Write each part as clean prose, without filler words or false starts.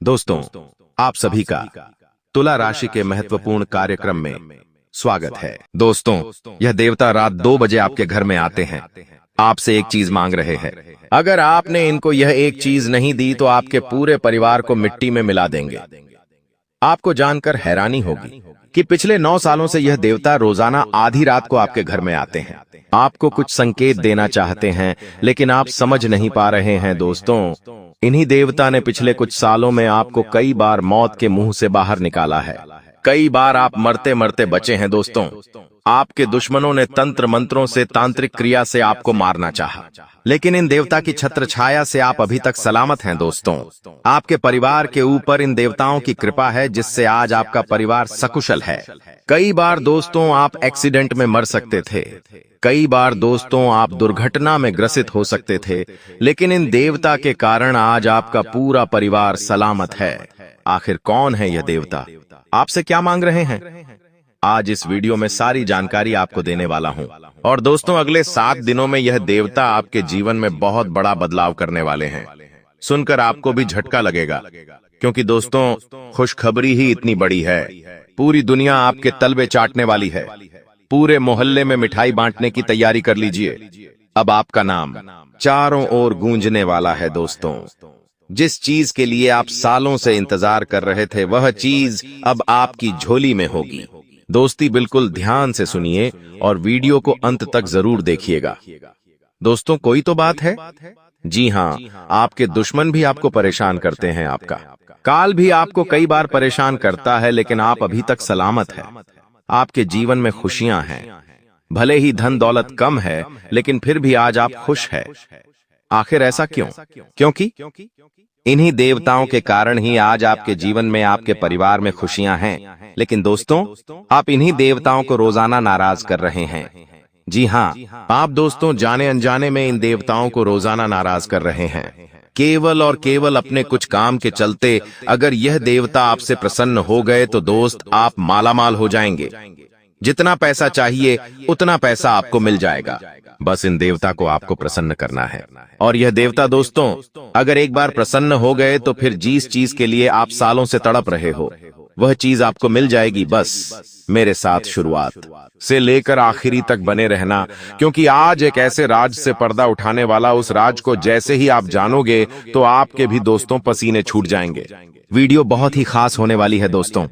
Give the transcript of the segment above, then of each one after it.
दोस्तों, आप सभी का तुला राशि के महत्वपूर्ण कार्यक्रम में स्वागत है। दोस्तों, यह देवता रात 2 बजे आपके घर में आते हैं, आपसे एक चीज मांग रहे हैं। अगर आपने इनको यह एक चीज नहीं दी तो आपके पूरे परिवार को मिट्टी में मिला देंगे। आपको जानकर हैरानी होगी कि पिछले 9 सालों से यह देवता रोजाना आधी रात को आपके घर में आते हैं। आपको कुछ संकेत देना चाहते हैं, लेकिन आप समझ नहीं पा रहे हैं। दोस्तों, इन्हीं देवता ने पिछले कुछ सालों में आपको कई बार मौत के मुंह से बाहर निकाला है। कई बार आप मरते मरते बचे हैं। दोस्तों, आपके दुश्मनों ने तंत्र मंत्रों से, तांत्रिक क्रिया से आपको मारना चाहा, लेकिन इन देवता की छत्र छाया से आप अभी तक सलामत हैं। दोस्तों, आपके परिवार के ऊपर इन देवताओं की कृपा है, जिससे आज आपका परिवार सकुशल है। कई बार दोस्तों आप एक्सीडेंट में मर सकते थे, कई बार दोस्तों आप दुर्घटना में ग्रसित हो सकते थे, लेकिन इन देवता के कारण आज आपका पूरा परिवार सलामत है। आखिर कौन है यह देवता? आपसे क्या मांग रहे हैं? आज इस वीडियो में सारी जानकारी आपको देने वाला हूं। और दोस्तों, अगले 7 दिनों में यह देवता आपके जीवन में बहुत बड़ा बदलाव करने वाले हैं। सुनकर आपको भी झटका लगेगा, क्योंकि दोस्तों खुशखबरी ही इतनी बड़ी है। पूरी दुनिया आपके तलवे चाटने वाली है। पूरे मोहल्ले में मिठाई बांटने की तैयारी कर लीजिए। अब आपका नाम चारों ओर गूंजने वाला है। दोस्तों, जिस चीज के लिए आप सालों से इंतजार कर रहे थे, वह चीज अब आपकी झोली में होगी। दोस्ती, बिल्कुल ध्यान से सुनिए और वीडियो को अंत तक जरूर देखिएगा। दोस्तों, कोई तो बात है। जी हाँ, आपके दुश्मन भी आपको परेशान करते हैं। आपका काल भी आपको कई बार परेशान करता है, लेकिन आप अभी तक सलामत हैं। आपके जीवन में खुशियां हैं। भले ही धन दौलत कम है, लेकिन फिर भी आज आप खुश हैं। आखिर ऐसा क्यों? क्योंकि इन्हीं देवताओं के कारण ही आज आपके जीवन में, आपके परिवार में खुशियां हैं। लेकिन दोस्तों, आप इन्हीं देवताओं को रोजाना नाराज कर रहे हैं। जी हाँ, आप दोस्तों जाने अनजाने में इन देवताओं को रोजाना नाराज कर रहे हैं, केवल और केवल अपने कुछ काम के चलते। अगर यह देवता आपसे प्रसन्न हो गए तो दोस्त, आप मालामाल हो जाएंगे। जितना पैसा चाहिए उतना पैसा आपको मिल जाएगा। बस इन देवता को आपको प्रसन्न करना है। और यह देवता दोस्तों, अगर एक बार प्रसन्न हो गए तो फिर जिस चीज के लिए आप सालों से तड़प रहे हो, वह चीज आपको मिल जाएगी। बस मेरे साथ शुरुआत से लेकर आखिरी तक बने रहना, क्योंकि आज एक ऐसे राज से पर्दा उठाने वाला, उस राज को जैसे ही आप जानोगे तो आपके भी दोस्तों पसीने छूट जाएंगे। वीडियो बहुत ही खास होने वाली है। दोस्तों,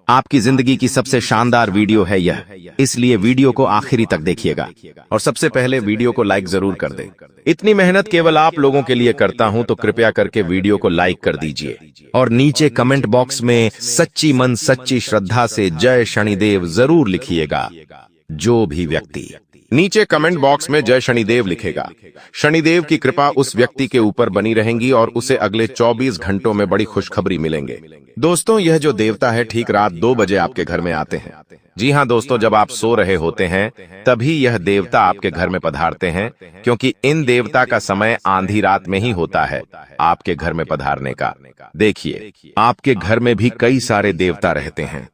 आपकी जिंदगी की सबसे शानदार वीडियो है यह, इसलिए वीडियो को आखिरी तक देखिएगा। और सबसे पहले वीडियो को लाइक जरूर कर दें। इतनी मेहनत केवल आप लोगों के लिए करता हूं, तो कृपया करके वीडियो को लाइक कर दीजिए। और नीचे कमेंट बॉक्स में सच्ची मन सच्ची श्रद्धा से जय शनिदेव जरूर लिखिएगा। जो भी व्यक्ति नीचे कमेंट बॉक्स में जय शनिदेव लिखेगा, शनिदेव की कृपा उस व्यक्ति के ऊपर बनी रहेंगी और उसे अगले 24 घंटों में बड़ी खुशखबरी मिलेंगे। दोस्तों, यह जो देवता है ठीक रात 2 बजे आपके घर में आते हैं। जी हाँ दोस्तों, जब आप सो रहे होते हैं तभी यह देवता आपके घर में पधारते हैं, क्योंकि इन देवता का समय आंधी रात में ही होता है आपके घर में पधारने का। देखिए, आपके घर में भी कई सारे देवता रहते हैं,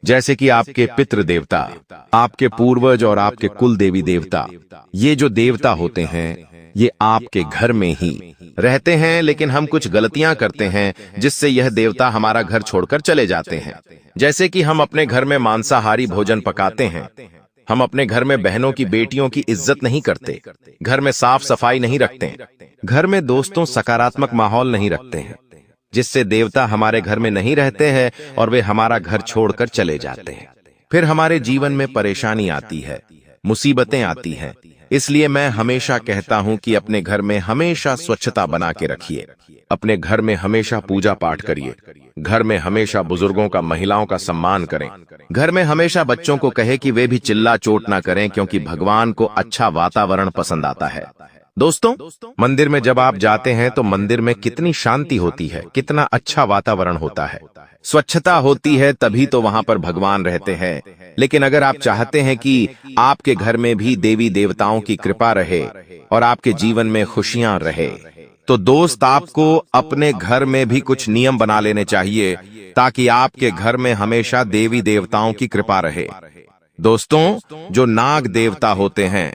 जैसे कि आपके पितृ देवता, आपके पूर्वज और आपके कुल देवी देवता। ये जो देवता होते हैं, ये आपके घर में ही रहते हैं, लेकिन हम कुछ गलतियां करते हैं जिससे यह देवता हमारा घर छोड़कर चले जाते हैं। जैसे कि हम अपने घर में मांसाहारी भोजन पकाते हैं, हम अपने घर में बहनों की, बेटियों की इज्जत नहीं करते, घर में साफ सफाई नहीं रखते, घर में दोस्तों सकारात्मक माहौल नहीं रखते हैं, जिससे देवता हमारे घर में नहीं रहते हैं और वे हमारा घर छोड़कर चले जाते हैं। फिर हमारे जीवन में परेशानी आती है, मुसीबतें आती हैं। इसलिए मैं हमेशा कहता हूं कि अपने घर में हमेशा स्वच्छता बना के रखिए, अपने घर में हमेशा पूजा पाठ करिए, घर में हमेशा बुजुर्गों का, महिलाओं का सम्मान करें, घर में हमेशा बच्चों को कहे कि वे भी चिल्ला चोट ना करें, क्योंकि भगवान को अच्छा वातावरण पसंद आता है। दोस्तों, मंदिर में जब आप जाते हैं तो मंदिर में कितनी शांति होती है, कितना अच्छा वातावरण होता है, स्वच्छता होती है, तभी तो वहां पर भगवान रहते हैं। लेकिन अगर आप चाहते हैं कि आपके घर में भी देवी देवताओं की कृपा रहे और आपके जीवन में खुशियां रहे, तो दोस्त आपको अपने घर में भी कुछ नियम बना लेने चाहिए, ताकि आपके घर में हमेशा देवी देवताओं की कृपा रहे। दोस्तों, जो नाग देवता होते हैं,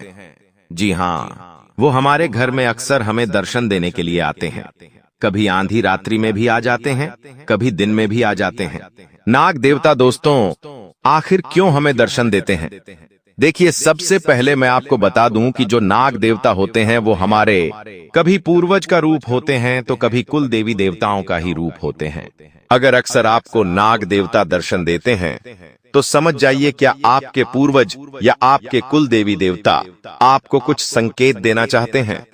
जी हाँ, वो हमारे घर में अक्सर हमें दर्शन देने के लिए आते हैं। कभी आंधी रात्रि में भी आ जाते हैं, कभी दिन में भी आ जाते हैं। नाग देवता दोस्तों आखिर क्यों हमें दर्शन देते हैं? देखिए, सबसे पहले मैं आपको बता दूं कि जो नाग देवता होते हैं वो हमारे कभी पूर्वज का रूप होते हैं तो कभी कुल देवी देवताओं का ही रूप होते हैं। अगर अक्सर आपको नाग देवता दर्शन देते हैं तो समझ जाइए क्या आपके पूर्वज या आपके कुल देवी देवता आपको कुछ संकेत देना चाहते हैं।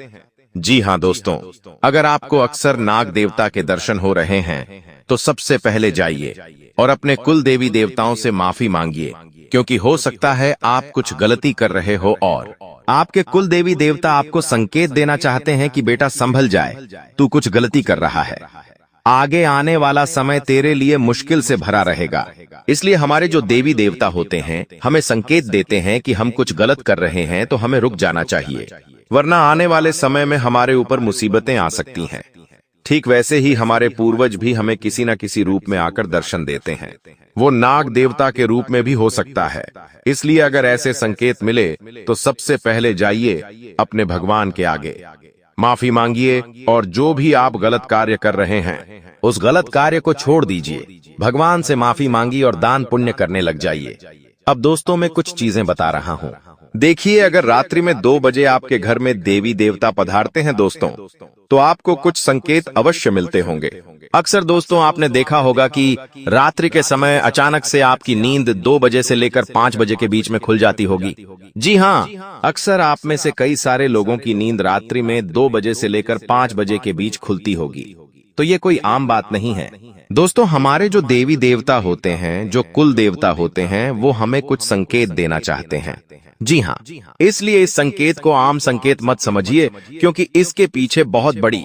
जी हाँ दोस्तों, अगर आपको अक्सर नाग देवता के दर्शन हो रहे हैं तो सबसे पहले जाइए और अपने कुल देवी देवताओं से माफी मांगिए, क्योंकि हो सकता है आप कुछ गलती कर रहे हो और आपके कुल देवी देवता आपको संकेत देना चाहते हैं कि बेटा संभल जाए, तू कुछ गलती कर रहा है। आगे आने वाला समय तेरे लिए मुश्किल से भरा रहेगा। इसलिए हमारे जो देवी देवता होते हैं हमें संकेत देते हैं कि हम कुछ गलत कर रहे हैं तो हमें रुक जाना चाहिए, वरना आने वाले समय में हमारे ऊपर मुसीबतें आ सकती हैं। ठीक वैसे ही हमारे पूर्वज भी हमें किसी न किसी रूप में आकर दर्शन देते हैं। वो नाग देवता के रूप में भी हो सकता है। इसलिए अगर ऐसे संकेत मिले तो सबसे पहले जाइए अपने भगवान के आगे, माफी मांगिए और जो भी आप गलत कार्य कर रहे हैं उस गलत कार्य को छोड़ दीजिए। भगवान से माफी मांगी और दान पुण्य करने लग जाइए। अब दोस्तों मैं कुछ चीजें बता रहा हूँ। देखिए, अगर रात्रि में 2 बजे आपके घर में देवी देवता पधारते हैं दोस्तों, तो आपको कुछ संकेत अवश्य मिलते होंगे। अक्सर दोस्तों आपने देखा होगा कि रात्रि के समय अचानक से आपकी नींद 2 बजे से लेकर 5 बजे के बीच में खुल जाती होगी। जी हाँ, अक्सर आप में से कई सारे लोगों की नींद रात्रि में 2 बजे से लेकर 5 बजे के बीच खुलती होगी। तो ये कोई आम बात नहीं है दोस्तों। हमारे जो देवी देवता होते हैं, जो कुल देवता होते हैं, वो हमें कुछ संकेत देना चाहते हैं। जी हाँ, इसलिए इस संकेत को आम संकेत मत समझिए, क्योंकि इसके पीछे बहुत बड़ी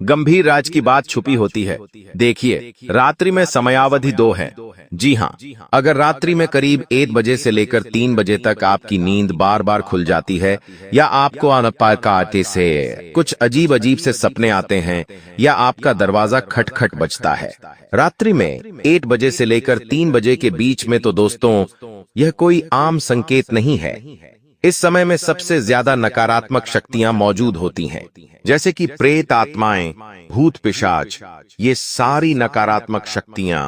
गंभीर राज की बात छुपी होती है। देखिए, रात्रि में समयावधि 2 है। जी हाँ, अगर रात्रि में करीब 1 बजे से लेकर 3 बजे तक आपकी नींद बार बार खुल जाती है, या आपको अनपाते से कुछ अजीब अजीब से सपने आते हैं, या आपका दरवाजा खटखट बजता है रात्रि में 1 बजे से लेकर 3 बजे के बीच में, तो दोस्तों यह कोई आम संकेत नहीं है। इस समय में सबसे ज्यादा नकारात्मक शक्तियां मौजूद होती हैं, जैसे कि प्रेत आत्माएं, भूत पिशाच। ये सारी नकारात्मक शक्तियां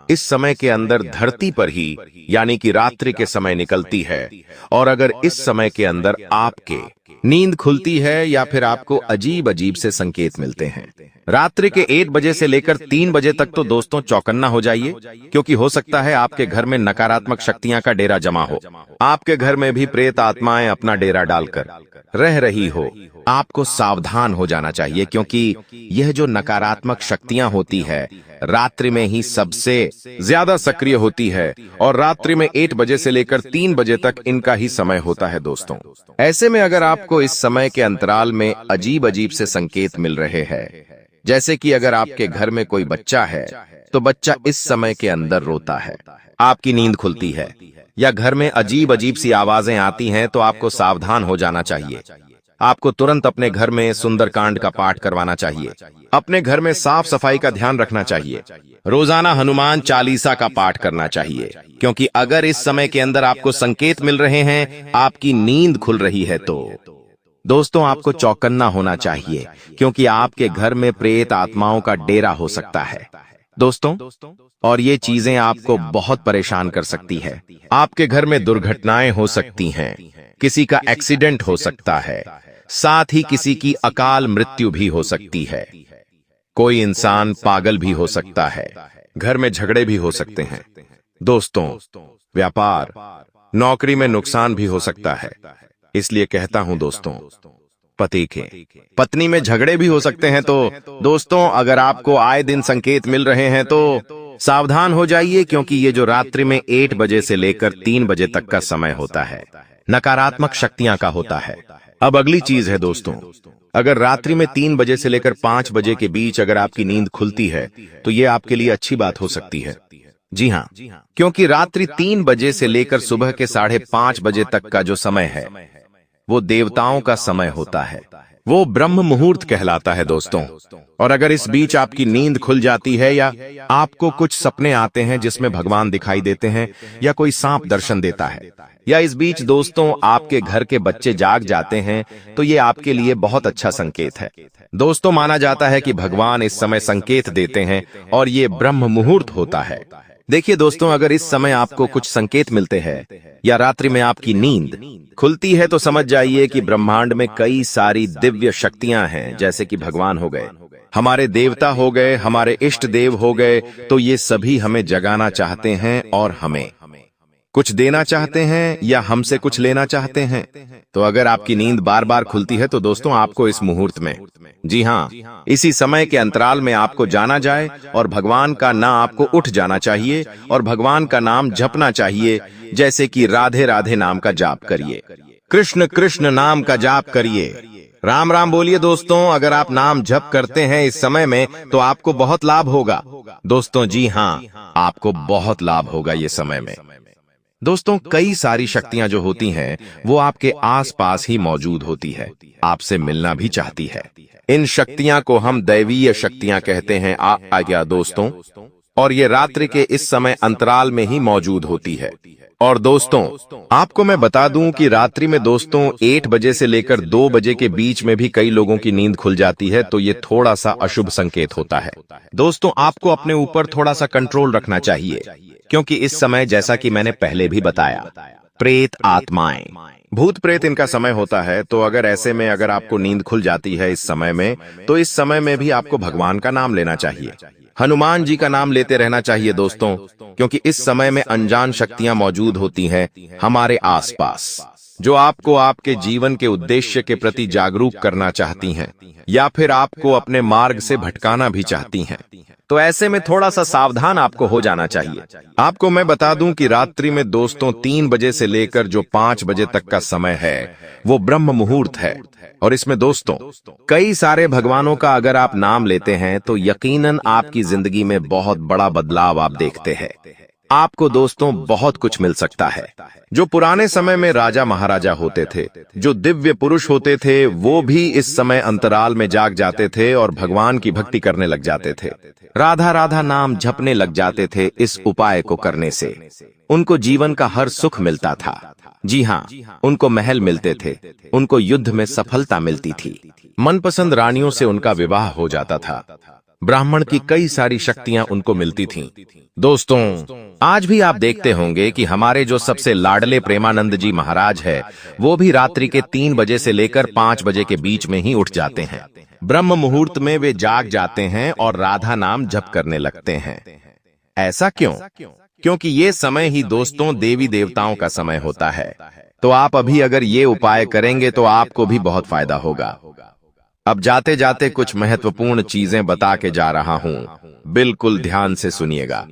इस समय के अंदर धरती पर ही, यानी कि रात्रि के समय निकलती है। और अगर इस समय के अंदर आपके नींद खुलती है या फिर आपको अजीब अजीब से संकेत मिलते हैं रात्रि के 1 बजे से लेकर 3 बजे तक, तो दोस्तों चौकन्ना हो जाइए, क्योंकि हो सकता है आपके घर में नकारात्मक शक्तियां का डेरा जमा हो। आपके घर में भी प्रेत आत्माएं अपना डेरा डालकर रह रही हो। आपको सावधान हो जाना चाहिए, क्योंकि यह जो नकारात्मक शक्तियां होती है रात्रि में ही सबसे ज्यादा सक्रिय होती है, और रात्रि में 1 बजे से लेकर 3 बजे तक इनका ही समय होता है दोस्तों। ऐसे में अगर आपको इस समय के अंतराल में अजीब अजीब से संकेत मिल रहे हैं, जैसे कि अगर आपके घर में कोई बच्चा है तो बच्चा इस समय के अंदर रोता है, आपकी नींद खुलती है, या घर में अजीब अजीब सी आवाजें आती हैं, तो आपको सावधान हो जाना चाहिए। आपको तुरंत अपने घर में सुंदरकांड का पाठ करवाना चाहिए। अपने घर में साफ सफाई का ध्यान रखना चाहिए। रोजाना हनुमान चालीसा का पाठ करना चाहिए, क्योंकि अगर इस समय के अंदर आपको संकेत मिल रहे हैं, आपकी नींद खुल रही है, तो दोस्तों आपको चौकन्ना होना चाहिए, क्योंकि आपके घर में प्रेत आत्माओं का डेरा हो सकता है दोस्तों। और ये चीजें आपको बहुत परेशान कर सकती है। आपके घर में दुर्घटनाएं हो सकती हैं, किसी का एक्सीडेंट हो सकता है, साथ ही किसी की अकाल मृत्यु भी हो सकती है। कोई इंसान पागल भी हो सकता है। घर में झगड़े भी हो सकते हैं दोस्तों। व्यापार, नौकरी में नुकसान भी हो सकता है। इसलिए कहता हूं दोस्तों, पति के पत्नी में झगड़े भी हो सकते हैं। तो दोस्तों अगर आपको आए दिन संकेत मिल रहे हैं तो सावधान हो जाइए, क्योंकि ये जो रात्रि में 1 बजे से लेकर 3 बजे तक का समय होता है, नकारात्मक शक्तियां का होता है। अब अगली चीज है दोस्तों, अगर रात्रि में 3 बजे से लेकर 5 बजे के बीच अगर आपकी नींद खुलती है, तो ये आपके लिए अच्छी बात हो सकती है। जी हाँ, क्योंकि रात्रि 3 बजे से लेकर सुबह के 5:30 बजे तक का जो समय है वो देवताओं का समय होता है। वो ब्रह्म मुहूर्त कहलाता है दोस्तों। और अगर इस बीच आपकी नींद खुल जाती है या आपको कुछ सपने आते हैं जिसमें भगवान दिखाई देते हैं या कोई सांप दर्शन देता है, या इस बीच दोस्तों आपके घर के बच्चे जाग जाते हैं, तो ये आपके लिए बहुत अच्छा संकेत है। दोस्तों माना जाता है कि भगवान इस समय संकेत देते हैं और ये ब्रह्म मुहूर्त होता है। देखिए दोस्तों, अगर इस समय आपको कुछ संकेत मिलते हैं या रात्रि में आपकी नींद खुलती है, तो समझ जाइए कि ब्रह्मांड में कई सारी दिव्य शक्तियां हैं, जैसे कि भगवान हो गए, हमारे देवता हो गए, हमारे इष्ट देव हो गए। तो ये सभी हमें जगाना चाहते हैं और हमें कुछ देना चाहते हैं या हमसे कुछ लेना चाहते हैं। तो अगर आपकी नींद बार बार खुलती है तो दोस्तों आपको इस मुहूर्त में, जी हाँ, इसी समय के अंतराल में आपको जाना जाए और भगवान का नाम आपको उठ जाना चाहिए और भगवान का नाम जपना चाहिए, जैसे कि राधे राधे नाम का जाप करिए, कृष्ण कृष्ण नाम का जाप करिए, राम राम बोलिए। दोस्तों अगर आप नाम जप करते हैं इस समय में तो आपको बहुत लाभ होगा दोस्तों। जी हाँ, आपको बहुत लाभ होगा ये समय में। दोस्तों कई सारी शक्तियां जो होती हैं वो आपके आसपास ही मौजूद होती है, आपसे मिलना भी चाहती है। इन शक्तियां को हम दैवीय शक्तियां कहते हैं आज्ञा दोस्तों, और ये रात्रि के इस समय अंतराल में ही मौजूद होती है। और दोस्तों आपको मैं बता दूं कि रात्रि में दोस्तों 8 बजे से लेकर 2 बजे के बीच में भी कई लोगों की नींद खुल जाती है, तो ये थोड़ा सा अशुभ संकेत होता है। दोस्तों आपको अपने ऊपर थोड़ा सा कंट्रोल रखना चाहिए, क्योंकि इस समय जैसा कि मैंने पहले भी बताया, प्रेत आत्माएं, भूत प्रेत इनका समय होता है। तो अगर ऐसे में अगर आपको नींद खुल जाती है इस समय में, तो इस समय में भी आपको भगवान का नाम लेना चाहिए, हनुमान जी का नाम लेते रहना चाहिए दोस्तों, क्योंकि इस समय में अनजान शक्तियां मौजूद होती हैं हमारे आसपास, जो आपको आपके जीवन के उद्देश्य के प्रति जागरूक करना चाहती हैं या फिर आपको अपने मार्ग से भटकाना भी चाहती हैं। तो ऐसे में थोड़ा सा सावधान आपको हो जाना चाहिए। आपको मैं बता दूं कि रात्रि में दोस्तों 3 बजे से लेकर जो 5 बजे तक का समय है वो ब्रह्म मुहूर्त है, और इसमें दोस्तों कई सारे भगवानों का अगर आप नाम लेते हैं तो यकीनन आपकी जिंदगी में बहुत बड़ा बदलाव आप देखते हैं। आपको दोस्तों बहुत कुछ मिल सकता है। जो पुराने समय में राजा महाराजा होते थे, जो दिव्य पुरुष होते थे, वो भी इस समय अंतराल में जाग जाते थे और भगवान की भक्ति करने लग जाते थे, राधा राधा नाम जपने लग जाते थे। इस उपाय को करने से उनको जीवन का हर सुख मिलता था। जी हाँ, उनको महल मिलते थे, उनको युद्ध में सफलता मिलती थी, मनपसंद रानियों से उनका विवाह हो जाता था, ब्राह्मण की कई सारी शक्तियां उनको मिलती थीं। दोस्तों आज भी आप देखते होंगे कि हमारे जो सबसे लाडले प्रेमानंद जी महाराज है, वो भी रात्रि के 3 बजे से लेकर 5 बजे के बीच में ही उठ जाते हैं। ब्रह्म मुहूर्त में वे जाग जाते हैं और राधा नाम जप करने लगते हैं। ऐसा क्यों? क्योंकि ये समय ही दोस्तों देवी देवताओं का समय होता है। तो आप अभी अगर ये उपाय करेंगे तो आपको भी बहुत फायदा होगा। अब जाते जाते कुछ महत्वपूर्ण चीजें बता के जा रहा हूं, बिल्कुल ध्यान से सुनिएगा।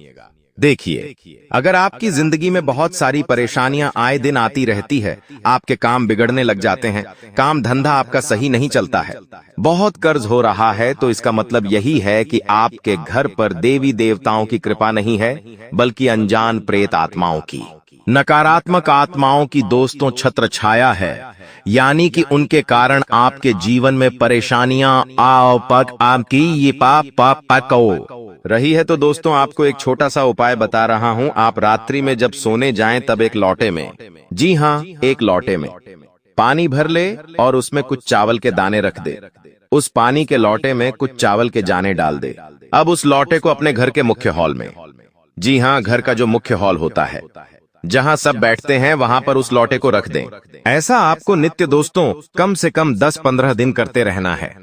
देखिए, अगर आपकी जिंदगी में बहुत सारी परेशानियां आए दिन आती रहती है, आपके काम बिगड़ने लग जाते हैं, काम धंधा आपका सही नहीं चलता है, बहुत कर्ज हो रहा है, तो इसका मतलब यही है कि आपके घर पर देवी देवताओं की कृपा नहीं है, बल्कि अनजान प्रेत आत्माओं की, नकारात्मक आत्माओं की दोस्तों छत्र छाया है। यानी कि उनके कारण आपके जीवन में परेशानियां आपकी ये पको रही है। तो दोस्तों आपको एक छोटा सा उपाय बता रहा हूं। आप रात्रि में जब सोने जाएं तब एक लोटे में, जी हाँ, एक लोटे में पानी भर ले और उसमें कुछ चावल के दाने रख दे। उस पानी के लोटे में कुछ चावल के दाने डाल दे। अब उस लोटे को अपने घर के मुख्य हॉल में, जी हाँ, घर का जो मुख्य हॉल होता है जहां सब बैठते हैं, वहां पर उस लोटे को रख दें। ऐसा आपको नित्य दोस्तों कम से कम 10-15 दिन करते रहना है।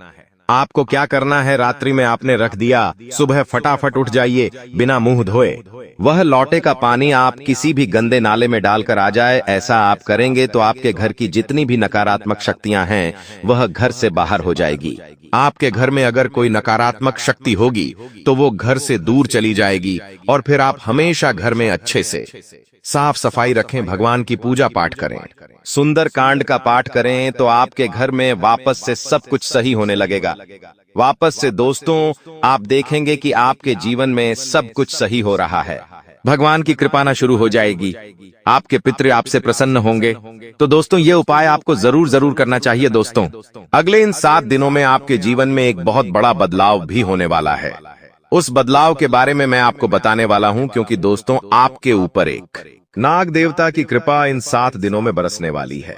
आपको क्या करना है, रात्रि में आपने रख दिया, सुबह फटाफट उठ जाइए बिना मुंह धोए, वह लोटे का पानी आप किसी भी गंदे नाले में डालकर आ जाए। ऐसा आप करेंगे तो आपके घर की जितनी भी नकारात्मक शक्तियां हैं वह घर से बाहर हो जाएगी। आपके घर में अगर कोई नकारात्मक शक्ति होगी तो वो घर से दूर चली जाएगी, और फिर आप हमेशा घर में अच्छे से साफ सफाई रखें, भगवान की पूजा पाठ करें, सुंदर कांड का पाठ करें, तो आपके घर में वापस से सब कुछ सही होने लगेगा। वापस से दोस्तों आप देखेंगे कि आपके जीवन में सब कुछ सही हो रहा है। भगवान की कृपा ना शुरू हो जाएगी, आपके पितृ आपसे प्रसन्न होंगे। तो दोस्तों ये उपाय आपको जरूर जरूर करना चाहिए। दोस्तों अगले इन 7 दिनों में आपके जीवन में एक बहुत बड़ा बदलाव भी होने वाला है। उस बदलाव के बारे में मैं आपको बताने वाला हूं, क्योंकि दोस्तों आपके ऊपर एक नाग देवता की कृपा इन 7 दिनों में बरसने वाली है।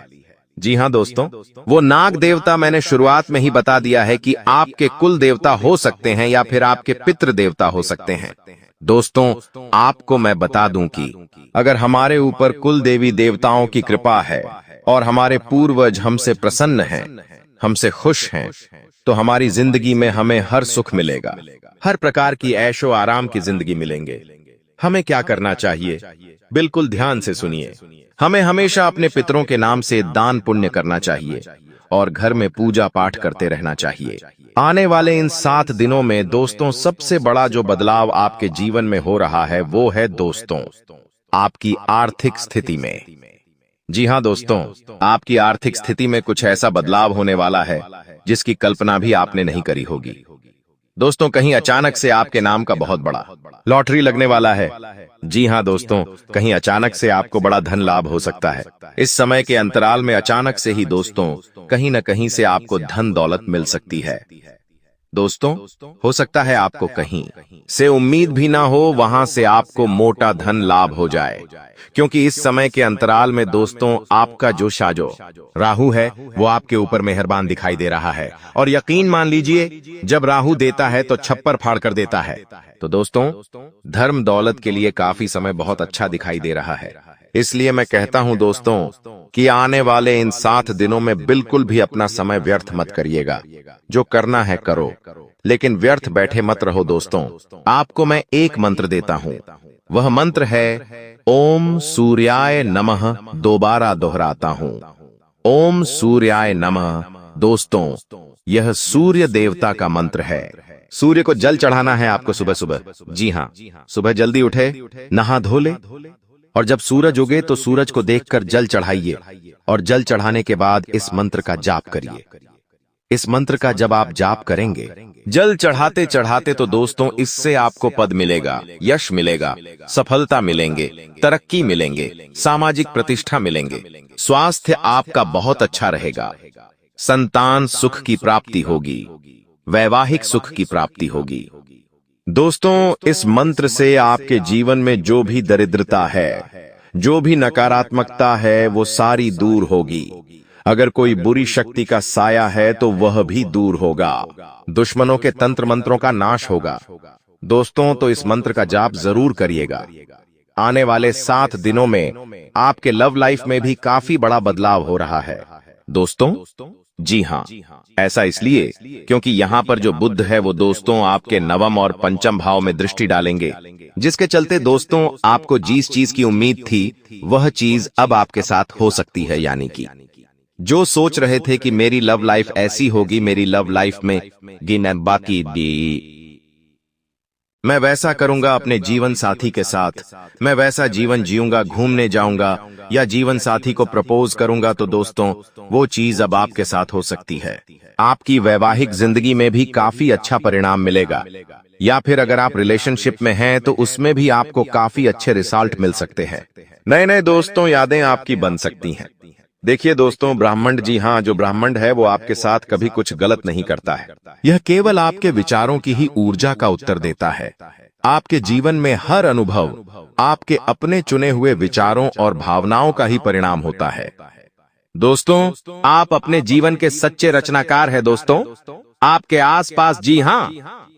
जी हां दोस्तों, वो नाग देवता मैंने शुरुआत में ही बता दिया है कि आपके कुल देवता हो सकते हैं या फिर आपके पितृ देवता हो सकते हैं। दोस्तों आपको मैं बता दूं कि अगर हमारे ऊपर कुल देवी देवताओं की कृपा है और हमारे पूर्वज हमसे प्रसन्न हैं, हमसे खुश हैं, तो हमारी जिंदगी में हमें हर सुख मिलेगा, हर प्रकार की ऐशो आराम की जिंदगी मिलेंगे। हमें क्या करना चाहिए, बिल्कुल ध्यान से सुनिए। हमें हमेशा अपने पितरों के नाम से दान पुण्य करना चाहिए और घर में पूजा पाठ करते रहना चाहिए। आने वाले इन 7 दिनों में दोस्तों सबसे बड़ा जो बदलाव आपके जीवन में हो रहा है वो है दोस्तों आपकी आर्थिक स्थिति में। जी हां दोस्तों, आपकी आर्थिक स्थिति में कुछ ऐसा बदलाव होने वाला है जिसकी कल्पना भी आपने नहीं करी होगी। दोस्तों कहीं अचानक से आपके नाम का बहुत बड़ा लॉटरी लगने वाला है। जी हां दोस्तों, कहीं अचानक से आपको बड़ा धन लाभ हो सकता है। इस समय के अंतराल में अचानक से ही दोस्तों कहीं न कहीं से आपको धन दौलत मिल सकती है। दोस्तों हो सकता है आपको कहीं से उम्मीद भी ना हो, वहां से आपको मोटा धन लाभ हो जाए, क्योंकि इस समय के अंतराल में दोस्तों आपका जो शाजो राहु है वो आपके ऊपर मेहरबान दिखाई दे रहा है। और यकीन मान लीजिए, जब राहु देता है तो छप्पर फाड़ कर देता है। तो दोस्तों धर्म दौलत के लिए काफी समय बहुत अच्छा दिखाई दे रहा है। इसलिए मैं कहता हूं दोस्तों कि आने वाले इन 7 दिनों में बिल्कुल भी अपना समय व्यर्थ मत करिएगा। जो करना है करो, लेकिन व्यर्थ बैठे मत रहो। दोस्तों आपको मैं एक मंत्र देता हूं, वह मंत्र है ओम सूर्याय नमः। दोबारा दोहराता हूं, ओम सूर्याय नमः। दोस्तों यह सूर्य देवता का मंत्र है। सूर्य को जल चढ़ाना है आपको सुबह सुबह। जी हां, सुबह जल्दी उठे, नहा धो ले, और जब सूरज उगे तो सूरज को देखकर जल चढ़ाइए और जल चढ़ाने के बाद इस मंत्र का जाप करिए। इस मंत्र का जब आप जाप करेंगे जल चढ़ाते चढ़ाते, तो दोस्तों इससे आपको पद मिलेगा, यश मिलेगा, सफलता मिलेंगे, तरक्की मिलेंगे, सामाजिक प्रतिष्ठा मिलेंगे, स्वास्थ्य आपका बहुत अच्छा रहेगा, संतान सुख की प्राप्ति होगी, वैवाहिक सुख की प्राप्ति होगी। दोस्तों इस मंत्र से आपके जीवन में जो भी दरिद्रता है, जो भी नकारात्मकता है, वो सारी दूर होगी। अगर कोई बुरी शक्ति का साया है तो वह भी दूर होगा, दुश्मनों के तंत्र मंत्रों का नाश होगा। दोस्तों तो इस मंत्र का जाप जरूर करिएगा। आने वाले 7 दिनों में आपके लव लाइफ में भी काफी बड़ा बदलाव हो रहा है। दोस्तों जी हां, ऐसा इसलिए क्योंकि यहाँ पर जो बुध है वो दोस्तों आपके नवम और पंचम भाव में दृष्टि डालेंगे, जिसके चलते दोस्तों आपको जिस चीज की उम्मीद थी वह चीज अब आपके साथ हो सकती है। यानी कि जो सोच रहे थे कि मेरी लव लाइफ ऐसी होगी, मेरी लव लाइफ में बाकी मैं वैसा करूंगा अपने जीवन साथी के साथ, मैं वैसा जीवन जीऊंगा, घूमने जाऊंगा या जीवन साथी को प्रपोज करूंगा, तो दोस्तों वो चीज अब आपके साथ हो सकती है। आपकी वैवाहिक जिंदगी में भी काफी अच्छा परिणाम मिलेगा, या फिर अगर आप रिलेशनशिप में हैं तो उसमें भी आपको काफी अच्छे रिजल्ट मिल सकते हैं। नए नए दोस्तों यादें आपकी बन सकती हैं। देखिए दोस्तों ब्राह्मण, जी हाँ, जो ब्राह्मण है वो आपके साथ कभी कुछ गलत नहीं करता है। यह केवल आपके विचारों की ही ऊर्जा का उत्तर देता है। आपके जीवन में हर अनुभव आपके अपने चुने हुए विचारों और भावनाओं का ही परिणाम होता है। दोस्तों आप अपने जीवन के सच्चे रचनाकार हैं। दोस्तों आपके आसपास, जी हाँ,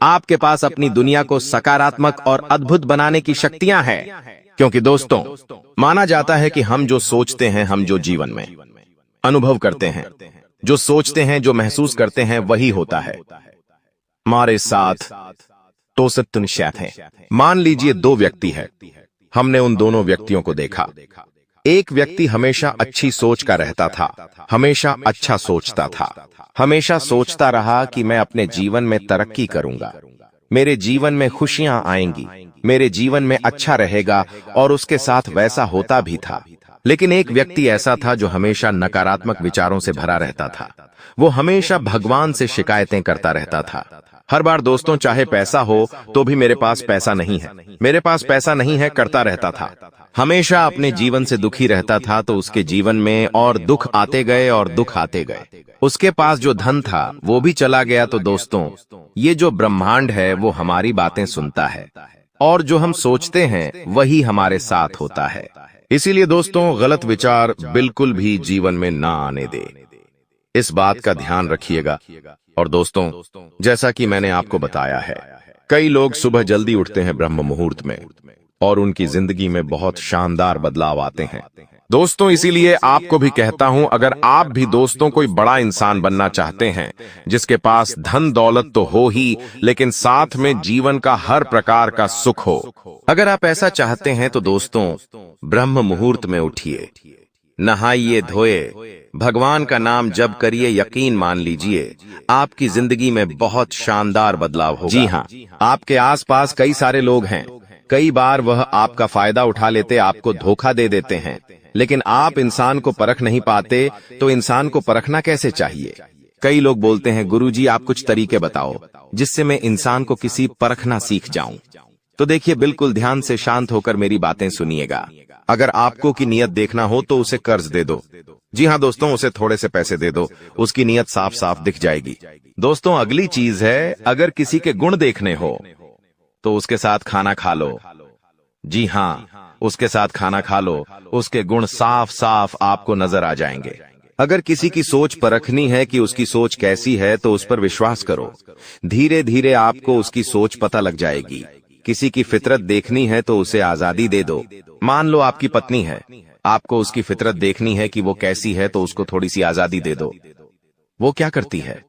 आपके पास अपनी दुनिया को सकारात्मक और अद्भुत बनाने की शक्तियां हैं, क्योंकि दोस्तों माना जाता है कि हम जो सोचते हैं, हम जो जीवन में अनुभव करते हैं, जो सोचते हैं, जो महसूस करते हैं, वही होता है। हमारे साथ तो सत्य निश्चित है। मान लीजिए 2 व्यक्ति है, हमने उन दोनों व्यक्तियों को देखा। एक व्यक्ति हमेशा अच्छी सोच का रहता था, हमेशा अच्छा सोचता था, हमेशा सोचता रहा कि मैं अपने जीवन में तरक्की करूंगा, मेरे जीवन में खुशियां आएंगी, मेरे जीवन में अच्छा रहेगा, और उसके साथ वैसा होता भी था। लेकिन एक व्यक्ति ऐसा था जो हमेशा नकारात्मक विचारों से भरा रहता था। वो हमेशा भगवान से शिकायतें करता रहता था। हर बार दोस्तों चाहे पैसा हो तो भी मेरे पास पैसा नहीं है, मेरे पास पैसा नहीं है करता रहता था। हमेशा अपने जीवन से दुखी रहता था, तो उसके जीवन में और दुख आते गए और दुख आते गए। उसके पास जो धन था वो भी चला गया। तो दोस्तों, ये जो ब्रह्मांड है वो हमारी बातें सुनता है और जो हम सोचते हैं वही हमारे साथ होता है। इसीलिए दोस्तों, गलत विचार बिल्कुल भी जीवन में ना आने दे, इस बात का ध्यान रखिएगा। और दोस्तों, जैसा कि मैंने आपको बताया है, कई लोग सुबह जल्दी उठते हैं ब्रह्म मुहूर्त में और उनकी जिंदगी में बहुत शानदार बदलाव आते हैं। दोस्तों, इसीलिए आपको भी कहता हूं, अगर आप भी दोस्तों कोई बड़ा इंसान बनना चाहते हैं, जिसके पास धन दौलत तो हो ही, लेकिन साथ में जीवन का हर प्रकार का सुख हो, अगर आप ऐसा चाहते हैं तो दोस्तों, ब्रह्म मुहूर्त में उठिए, नहाइए धोए, भगवान का नाम जप करिए। यकीन मान लीजिए, आपकी जिंदगी में बहुत शानदार बदलाव होगा। जी हाँ, आपके आसपास कई सारे लोग हैं, कई बार वह आपका फायदा उठा लेते, आपको धोखा दे देते हैं, लेकिन आप इंसान को परख नहीं पाते। तो इंसान को परखना कैसे चाहिए? कई लोग बोलते हैं, गुरुजी आप कुछ तरीके बताओ जिससे मैं इंसान को किसी परखना सीख जाऊं। तो देखिए, बिल्कुल ध्यान से शांत होकर मेरी बातें सुनिएगा। अगर आपको की नियत देखना हो तो उसे कर्ज दे दो। जी हाँ दोस्तों, उसे थोड़े से पैसे दे दो, उसकी नियत साफ साफ दिख जाएगी। दोस्तों, अगली चीज है, अगर किसी के गुण देखने हो तो उसके साथ खाना खा लो। जी हाँ, उसके साथ खाना खा लो, उसके गुण साफ साफ आपको नजर आ जाएंगे। अगर किसी की सोच परखनी है कि उसकी सोच कैसी है, तो उस पर विश्वास करो, धीरे धीरे आपको उसकी सोच पता लग जाएगी। किसी की फितरत देखनी है तो उसे आजादी दे दो। मान लो आपकी पत्नी है, आपको उसकी फितरत देखनी है कि वो कैसी है, तो उसको थोड़ी सी आजादी दे दो। वो क्या करती है,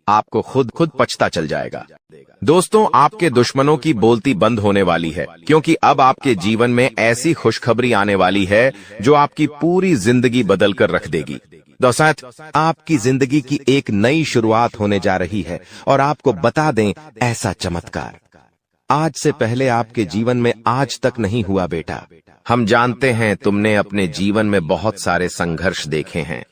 आपको खुद पछता चल जाएगा। दोस्तों, आपके दुश्मनों की बोलती बंद होने वाली है, क्योंकि अब आपके जीवन में ऐसी खुशखबरी आने वाली है जो आपकी पूरी जिंदगी बदल कर रख देगी। दोस्तों, आपकी जिंदगी की एक नई शुरुआत होने जा रही है और आपको बता दें, ऐसा चमत्कार आज से पहले आपके जीवन में आज तक नहीं हुआ बेटा। हम जानते हैं तुमने अपने जीवन में बहुत सारे संघर्ष देखे हैं,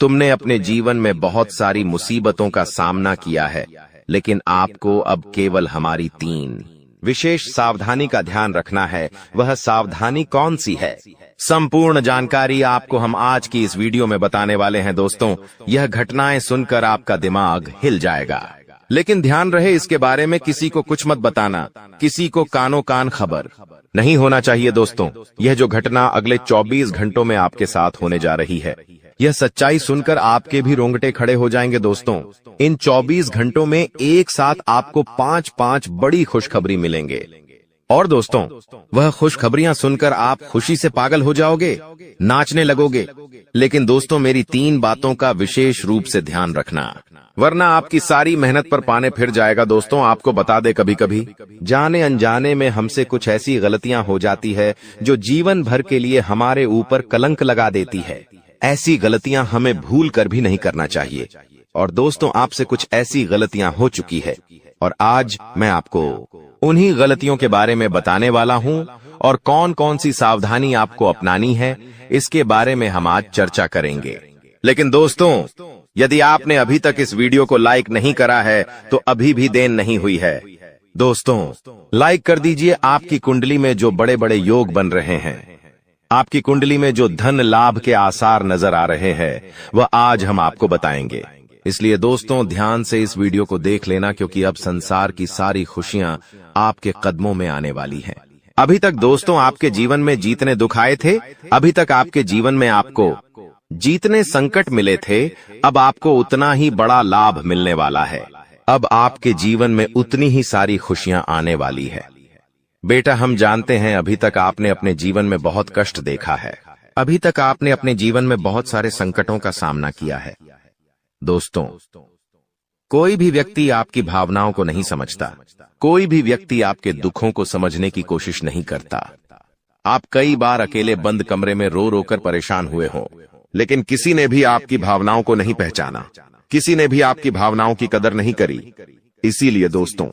तुमने अपने जीवन में बहुत सारी मुसीबतों का सामना किया है, लेकिन आपको अब केवल हमारी 3 विशेष सावधानी का ध्यान रखना है। वह सावधानी कौन सी है? संपूर्ण जानकारी आपको हम आज की इस वीडियो में बताने वाले हैं। दोस्तों, यह घटनाएं सुनकर आपका दिमाग हिल जाएगा, लेकिन ध्यान रहे, इसके बारे में किसी को कुछ मत बताना, किसी को कानो कान खबर नहीं होना चाहिए। दोस्तों, यह जो घटना अगले 24 घंटों में आपके साथ होने जा रही है, यह सच्चाई सुनकर आपके भी रोंगटे खड़े हो जाएंगे। दोस्तों, इन 24 घंटों में एक साथ आपको 5 बड़ी खुशखबरी मिलेंगे। और दोस्तों, वह खुशखबरियां सुनकर आप खुशी से पागल हो जाओगे, नाचने लगोगे। लेकिन दोस्तों, मेरी 3 बातों का विशेष रूप से ध्यान रखना, वरना आपकी सारी मेहनत पर पानी फिर जाएगा। दोस्तों, आपको बता दे, कभी कभी जाने अनजाने में हमसे कुछ ऐसी गलतियां हो जाती है जो जीवन भर के लिए हमारे ऊपर कलंक लगा देती है। ऐसी गलतियां हमें भूल कर भी नहीं करना चाहिए। और दोस्तों, आपसे कुछ ऐसी गलतियां हो चुकी है और आज मैं आपको उन्हीं गलतियों के बारे में बताने वाला हूं, और कौन कौन सी सावधानी आपको अपनानी है, इसके बारे में हम आज चर्चा करेंगे। लेकिन दोस्तों, यदि आपने अभी तक इस वीडियो को लाइक नहीं करा है तो अभी भी देर नहीं हुई है। दोस्तों, लाइक कर दीजिए। आपकी कुंडली में जो बड़े बड़े योग बन रहे हैं, आपकी कुंडली में जो धन लाभ के आसार नजर आ रहे हैं, वह आज हम आपको बताएंगे। इसलिए दोस्तों, ध्यान से इस वीडियो को देख लेना, क्योंकि अब संसार की सारी खुशियां आपके कदमों में आने वाली हैं। अभी तक दोस्तों आपके जीवन में जितने दुख आए थे, अभी तक आपके जीवन में आपको जितने संकट मिले थे, अब आपको उतना ही बड़ा लाभ मिलने वाला है। अब आपके जीवन में उतनी ही सारी खुशियां आने वाली है। बेटा, हम जानते हैं अभी तक आपने अपने जीवन में बहुत कष्ट देखा है, अभी तक आपने अपने जीवन में बहुत सारे संकटों का सामना किया है। दोस्तों, कोई भी व्यक्ति आपकी भावनाओं को नहीं समझता, कोई भी व्यक्ति आपके दुखों को समझने की कोशिश नहीं करता। आप कई बार अकेले बंद कमरे में रो रो कर परेशान हुए हो, लेकिन किसी ने भी आपकी भावनाओं को नहीं पहचाना, किसी ने भी आपकी भावनाओं की कदर नहीं करी। इसीलिए दोस्तों,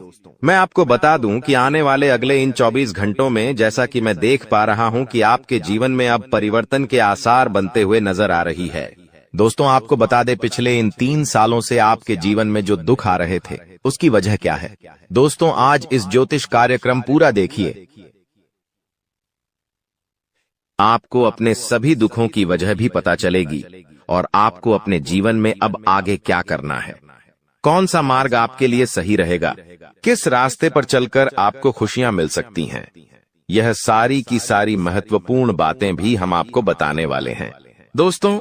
मैं आपको बता दूं कि आने वाले अगले इन 24 घंटों में, जैसा कि मैं देख पा रहा हूं कि आपके जीवन में अब परिवर्तन के आसार बनते हुए नजर आ रही है। दोस्तों आपको बता दें, पिछले इन 3 सालों से आपके जीवन में जो दुख आ रहे थे उसकी वजह क्या है। दोस्तों आज इस ज्योतिष कार्यक्रम पूरा देखिए, आपको अपने सभी दुखों की वजह भी पता चलेगी और आपको अपने जीवन में अब आगे क्या करना है, कौन सा मार्ग आपके लिए सही रहेगा, किस रास्ते पर चलकर आपको खुशियां मिल सकती हैं। यह सारी की सारी महत्वपूर्ण बातें भी हम आपको बताने वाले हैं। दोस्तों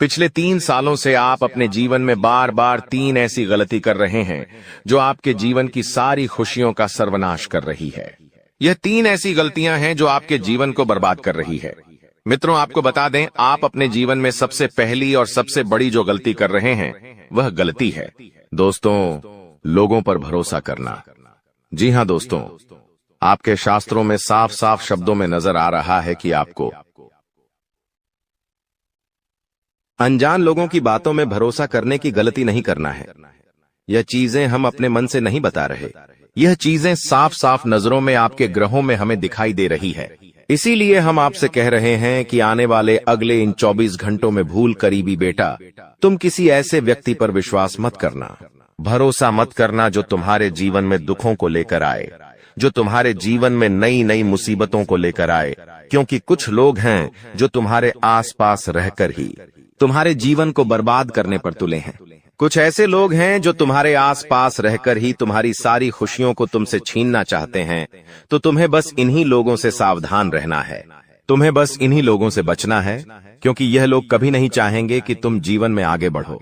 पिछले 3 सालों से आप अपने जीवन में बार बार 3 ऐसी गलती कर रहे हैं जो आपके जीवन की सारी खुशियों का सर्वनाश कर रही है। यह 3 ऐसी गलतियां हैं जो आपके जीवन को बर्बाद कर रही है। मित्रों आपको बता दें, आप अपने जीवन में सबसे पहली और सबसे बड़ी जो गलती कर रहे हैं वह गलती है दोस्तों लोगों पर भरोसा करना। जी हां दोस्तों, आपके शास्त्रों में साफ साफ शब्दों में नजर आ रहा है कि आपको अनजान लोगों की बातों में भरोसा करने की गलती नहीं करना है। यह चीजें हम अपने मन से नहीं बता रहे, यह चीजें साफ साफ नजरों में आपके ग्रहों में हमें दिखाई दे रही है। इसीलिए हम आपसे कह रहे हैं कि आने वाले अगले इन 24 घंटों में भूल करीबी बेटा तुम किसी ऐसे व्यक्ति पर विश्वास मत करना, भरोसा मत करना जो तुम्हारे जीवन में दुखों को लेकर आए, जो तुम्हारे जीवन में नई नई मुसीबतों को लेकर आए। क्योंकि कुछ लोग हैं जो तुम्हारे आसपास रहकर ही तुम्हारे जीवन को बर्बाद करने पर तुले हैं। कुछ ऐसे लोग हैं जो तुम्हारे आसपास रहकर ही तुम्हारी सारी खुशियों को तुमसे छीनना चाहते हैं। तो तुम्हें बस इन्हीं लोगों से सावधान रहना है, तुम्हें बस इन्हीं लोगों से बचना है, क्योंकि यह लोग कभी नहीं चाहेंगे कि तुम जीवन में आगे बढ़ो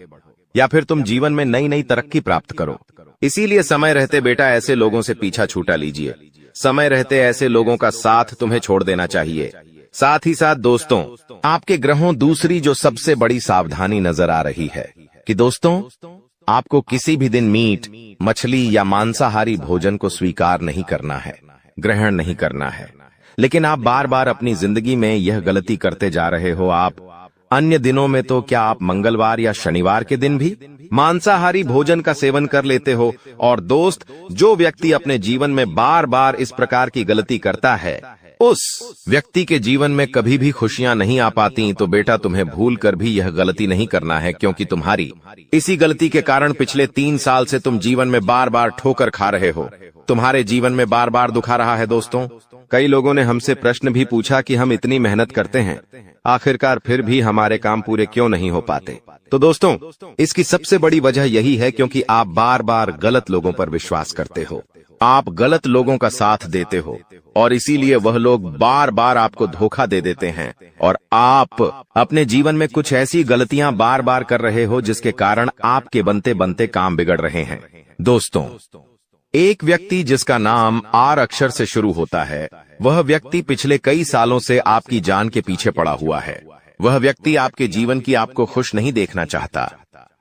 या फिर तुम जीवन में नई नई तरक्की प्राप्त करो। इसीलिए समय रहते बेटा ऐसे लोगों से पीछा छूटा लीजिए। समय रहते ऐसे लोगों का साथ तुम्हें छोड़ देना चाहिए। साथ ही साथ दोस्तों आपके ग्रहों दूसरी जो सबसे बड़ी सावधानी नजर आ रही है कि दोस्तों आपको किसी भी दिन मीट, मछली या मांसाहारी भोजन को स्वीकार नहीं करना है, ग्रहण नहीं करना है। लेकिन आप बार बार अपनी जिंदगी में यह गलती करते जा रहे हो। आप अन्य दिनों में तो क्या आप मंगलवार या शनिवार के दिन भी मांसाहारी भोजन का सेवन कर लेते हो। और दोस्त जो व्यक्ति अपने जीवन में बार बार इस प्रकार की गलती करता है उस व्यक्ति के जीवन में कभी भी खुशियां नहीं आ पाती। तो बेटा तुम्हें भूल कर भी यह गलती नहीं करना है, क्योंकि तुम्हारी इसी गलती के कारण पिछले 3 साल से तुम जीवन में बार बार ठोकर खा रहे हो, तुम्हारे जीवन में बार बार दुख आ रहा है। दोस्तों कई लोगों ने हमसे प्रश्न भी पूछा कि हम इतनी मेहनत करते हैं, आखिरकार फिर भी हमारे काम पूरे क्यों नहीं हो पाते। तो दोस्तों इसकी सबसे बड़ी वजह यही है क्योंकि आप बार बार गलत लोगों पर विश्वास करते हो, आप गलत लोगों का साथ देते हो और इसीलिए वह लोग बार बार आपको धोखा दे देते हैं और आप अपने जीवन में कुछ ऐसी गलतियां बार बार कर रहे हो जिसके कारण आपके बनते बनते काम बिगड़ रहे हैं। दोस्तों एक व्यक्ति जिसका नाम आर अक्षर से शुरू होता है, वह व्यक्ति पिछले कई सालों से आपकी जान के पीछे पड़ा हुआ है। वह व्यक्ति आपके जीवन की आपको खुश नहीं देखना चाहता।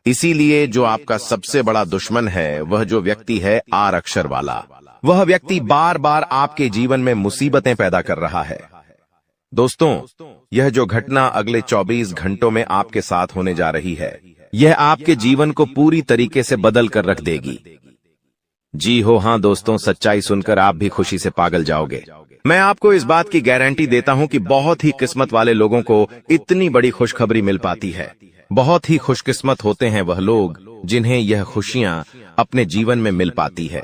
इसीलिए जो आपका सबसे बड़ा दुश्मन है वह जो व्यक्ति है आर अक्षर वाला, वह व्यक्ति बार बार आपके जीवन में मुसीबतें पैदा कर रहा है। दोस्तों यह जो घटना अगले 24 घंटों में आपके साथ होने जा रही है, यह आपके जीवन को पूरी तरीके से बदल कर रख देगी। जी हो हाँ दोस्तों, सच्चाई सुनकर आप भी खुशी से पागल जाओगे। मैं आपको इस बात की गारंटी देता हूं कि बहुत ही किस्मत वाले लोगों को इतनी बड़ी खुशखबरी मिल पाती है। बहुत ही खुशकिस्मत होते हैं वह लोग जिन्हें यह खुशियां अपने जीवन में मिल पाती है।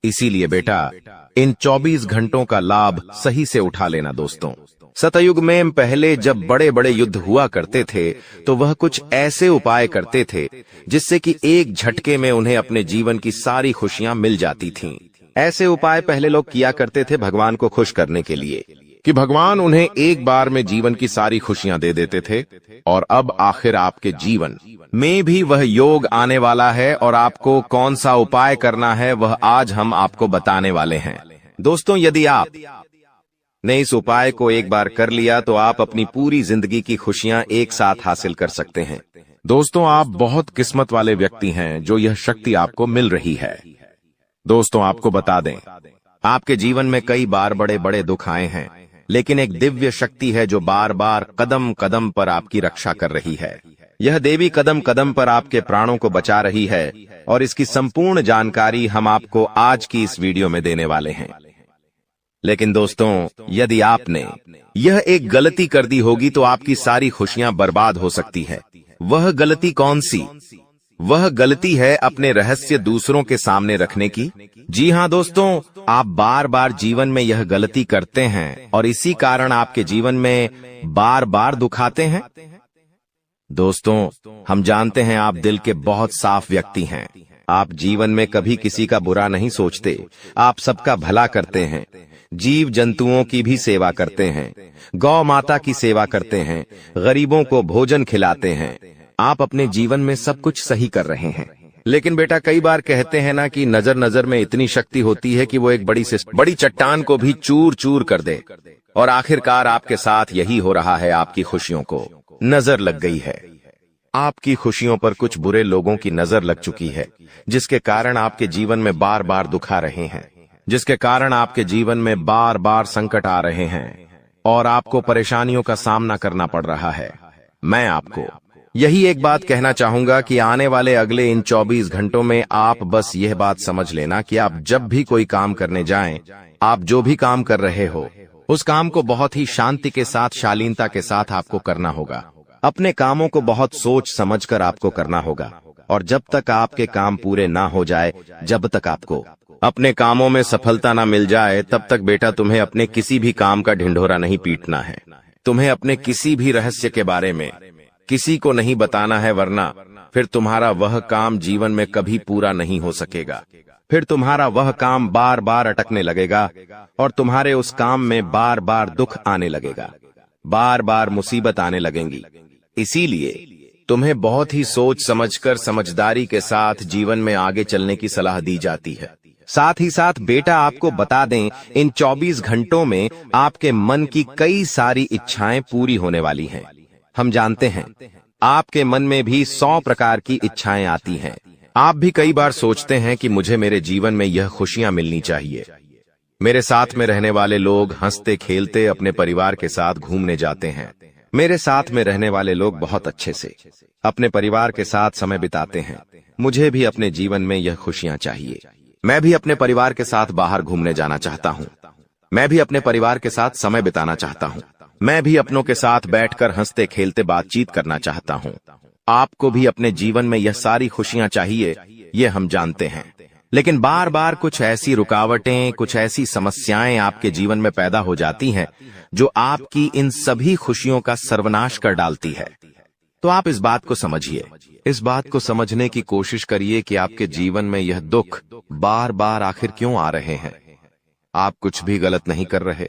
इसीलिए बेटा इन 24 घंटों का लाभ सही से उठा लेना। दोस्तों सतयुग में पहले जब बड़े बड़े युद्ध हुआ करते थे तो वह कुछ ऐसे उपाय करते थे जिससे कि एक झटके में उन्हें अपने जीवन की सारी खुशियां मिल जाती थीं। ऐसे उपाय पहले लोग किया करते थे भगवान को खुश करने के लिए कि भगवान उन्हें एक बार में जीवन की सारी खुशियां दे देते थे। और अब आखिर आपके जीवन में भी वह योग आने वाला है और आपको कौन सा उपाय करना है वह आज हम आपको बताने वाले हैं। दोस्तों यदि आप ने इस उपाय को एक बार कर लिया तो आप अपनी पूरी जिंदगी की खुशियां एक साथ हासिल कर सकते हैं। दोस्तों आप बहुत किस्मत वाले व्यक्ति हैं जो यह शक्ति आपको मिल रही है। दोस्तों आपको बता दें, आपके जीवन में कई बार बड़े बड़े दुख आए हैं, लेकिन एक दिव्य शक्ति है जो बार बार कदम कदम पर आपकी रक्षा कर रही है। यह देवी कदम कदम पर आपके प्राणों को बचा रही है और इसकी संपूर्ण जानकारी हम आपको आज की इस वीडियो में देने वाले हैं। लेकिन दोस्तों यदि आपने यह एक गलती कर दी होगी तो आपकी सारी खुशियां बर्बाद हो सकती है। वह गलती कौन सी? वह गलती है अपने रहस्य दूसरों के सामने रखने की। जी हाँ दोस्तों, आप बार बार जीवन में यह गलती करते हैं और इसी कारण आपके जीवन में बार बार दुख आते हैं। दोस्तों, हम जानते हैं आप दिल के बहुत साफ व्यक्ति हैं। आप जीवन में कभी किसी का बुरा नहीं सोचते, आप सबका भला करते हैं, जीव जंतुओं की भी सेवा करते हैं, गौ माता की सेवा करते हैं, गरीबों को भोजन खिलाते हैं। आप अपने जीवन में सब कुछ सही कर रहे हैं। लेकिन बेटा, कई बार कहते हैं ना कि नजर में इतनी शक्ति होती है कि वो एक बड़ी चट्टान को भी चूर चूर कर दे। और आखिरकार आपके साथ यही हो रहा है। आपकी खुशियों को नजर लग गई है। आपकी खुशियों पर कुछ बुरे लोगों की नजर लग चुकी है, जिसके कारण आपके जीवन में बार बार दुख आ रहे हैं, जिसके कारण आपके जीवन में बार बार संकट आ रहे हैं और आपको परेशानियों का सामना करना पड़ रहा है। मैं आपको यही एक बात कहना चाहूंगा कि आने वाले अगले इन 24 घंटों में आप बस यह बात समझ लेना कि आप जब भी कोई काम करने जाएं, आप जो भी काम कर रहे हो, उस काम को बहुत ही शांति के साथ, शालीनता के साथ आपको करना होगा। अपने कामों को बहुत सोच समझकर आपको करना होगा। और जब तक आपके काम पूरे ना हो जाए, जब तक आपको अपने कामों में सफलता ना मिल जाए, तब तक बेटा तुम्हें अपने किसी भी काम का ढिंढोरा नहीं पीटना है। तुम्हें अपने किसी भी रहस्य के बारे में किसी को नहीं बताना है, वरना फिर तुम्हारा वह काम जीवन में कभी पूरा नहीं हो सकेगा। फिर तुम्हारा वह काम बार बार अटकने लगेगा और तुम्हारे उस काम में बार बार दुख आने लगेगा, बार बार मुसीबत आने लगेंगी। इसीलिए तुम्हें बहुत ही सोच समझकर, समझदारी के साथ जीवन में आगे चलने की सलाह दी जाती है। साथ ही साथ बेटा, आपको बता दें, इन 24 घंटों में आपके मन की कई सारी इच्छाएं पूरी होने वाली हैं। हम जानते हैं आपके मन में भी 100 प्रकार की इच्छाएं आती हैं। आप भी कई बार सोचते हैं कि मुझे मेरे जीवन में यह खुशियां मिलनी चाहिए। मेरे साथ में रहने वाले लोग हंसते खेलते अपने परिवार के साथ घूमने जाते हैं। मेरे साथ में रहने वाले लोग बहुत अच्छे से अपने परिवार के साथ समय बिताते हैं। मुझे भी अपने जीवन में यह खुशियां चाहिए। मैं भी अपने परिवार के साथ बाहर घूमने जाना चाहता हूँ। मैं भी अपने परिवार के साथ समय बिताना चाहता हूँ। मैं भी अपनों के साथ बैठकर हंसते खेलते बातचीत करना चाहता हूँ। आपको भी अपने जीवन में यह सारी खुशियां चाहिए, ये हम जानते हैं। लेकिन बार बार कुछ ऐसी रुकावटें, कुछ ऐसी समस्याएं आपके जीवन में पैदा हो जाती हैं जो आपकी इन सभी खुशियों का सर्वनाश कर डालती है। तो आप इस बात को समझिए, इस बात को समझने की कोशिश करिए कि आपके जीवन में यह दुख बार बार आखिर क्यों आ रहे हैं। आप कुछ भी गलत नहीं कर रहे,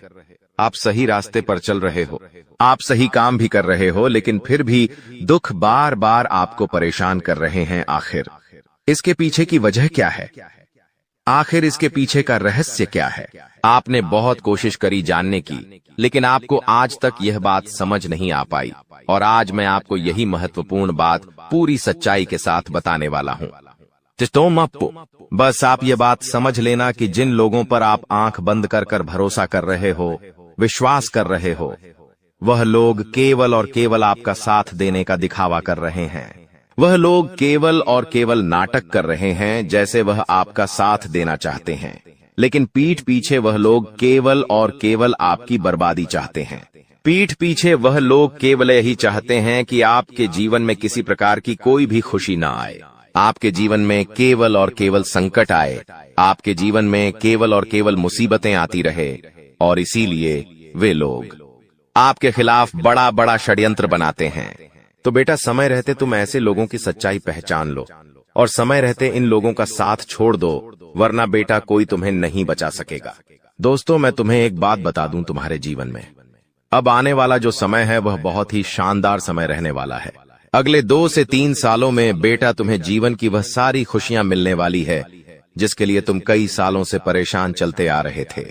आप सही रास्ते पर चल रहे हो, आप सही काम भी कर रहे हो, लेकिन फिर भी दुख बार बार आपको परेशान कर रहे हैं। आखिर इसके पीछे की वजह क्या है? आखिर इसके पीछे का रहस्य क्या है? आपने बहुत कोशिश करी जानने की, लेकिन आपको आज तक यह बात समझ नहीं आ पाई। और आज मैं आपको यही महत्वपूर्ण बात पूरी सच्चाई के साथ बताने वाला हूँ। बस आप ये बात समझ लेना कि जिन लोगों पर आप आंख बंद कर कर भरोसा कर रहे हो, विश्वास कर रहे हो, वह लोग केवल और केवल आपका साथ देने का दिखावा कर रहे हैं। वह लोग केवल और केवल नाटक कर रहे हैं, जैसे वह आपका साथ देना चाहते हैं, लेकिन पीठ पीछे वह लोग केवल और केवल आपकी बर्बादी चाहते हैं। पीठ पीछे वह लोग केवल यही चाहते हैं कि आपके जीवन में किसी प्रकार की कोई भी खुशी ना आए, आपके जीवन में केवल और केवल संकट आए, आपके जीवन में केवल और केवल मुसीबतें आती रहे। और इसीलिए वे लोग आपके खिलाफ बड़ा बड़ा षड्यंत्र बनाते हैं। तो बेटा, समय रहते तुम ऐसे लोगों की सच्चाई पहचान लो और समय रहते इन लोगों का साथ छोड़ दो, वरना बेटा कोई तुम्हें नहीं बचा सकेगा। दोस्तों, मैं तुम्हें एक बात बता दूं, तुम्हारे जीवन में अब आने वाला जो समय है वह बहुत ही शानदार समय रहने वाला है। अगले 2 से 3 सालों में बेटा तुम्हें जीवन की वह सारी खुशियां मिलने वाली है जिसके लिए तुम कई सालों से परेशान चलते आ रहे थे।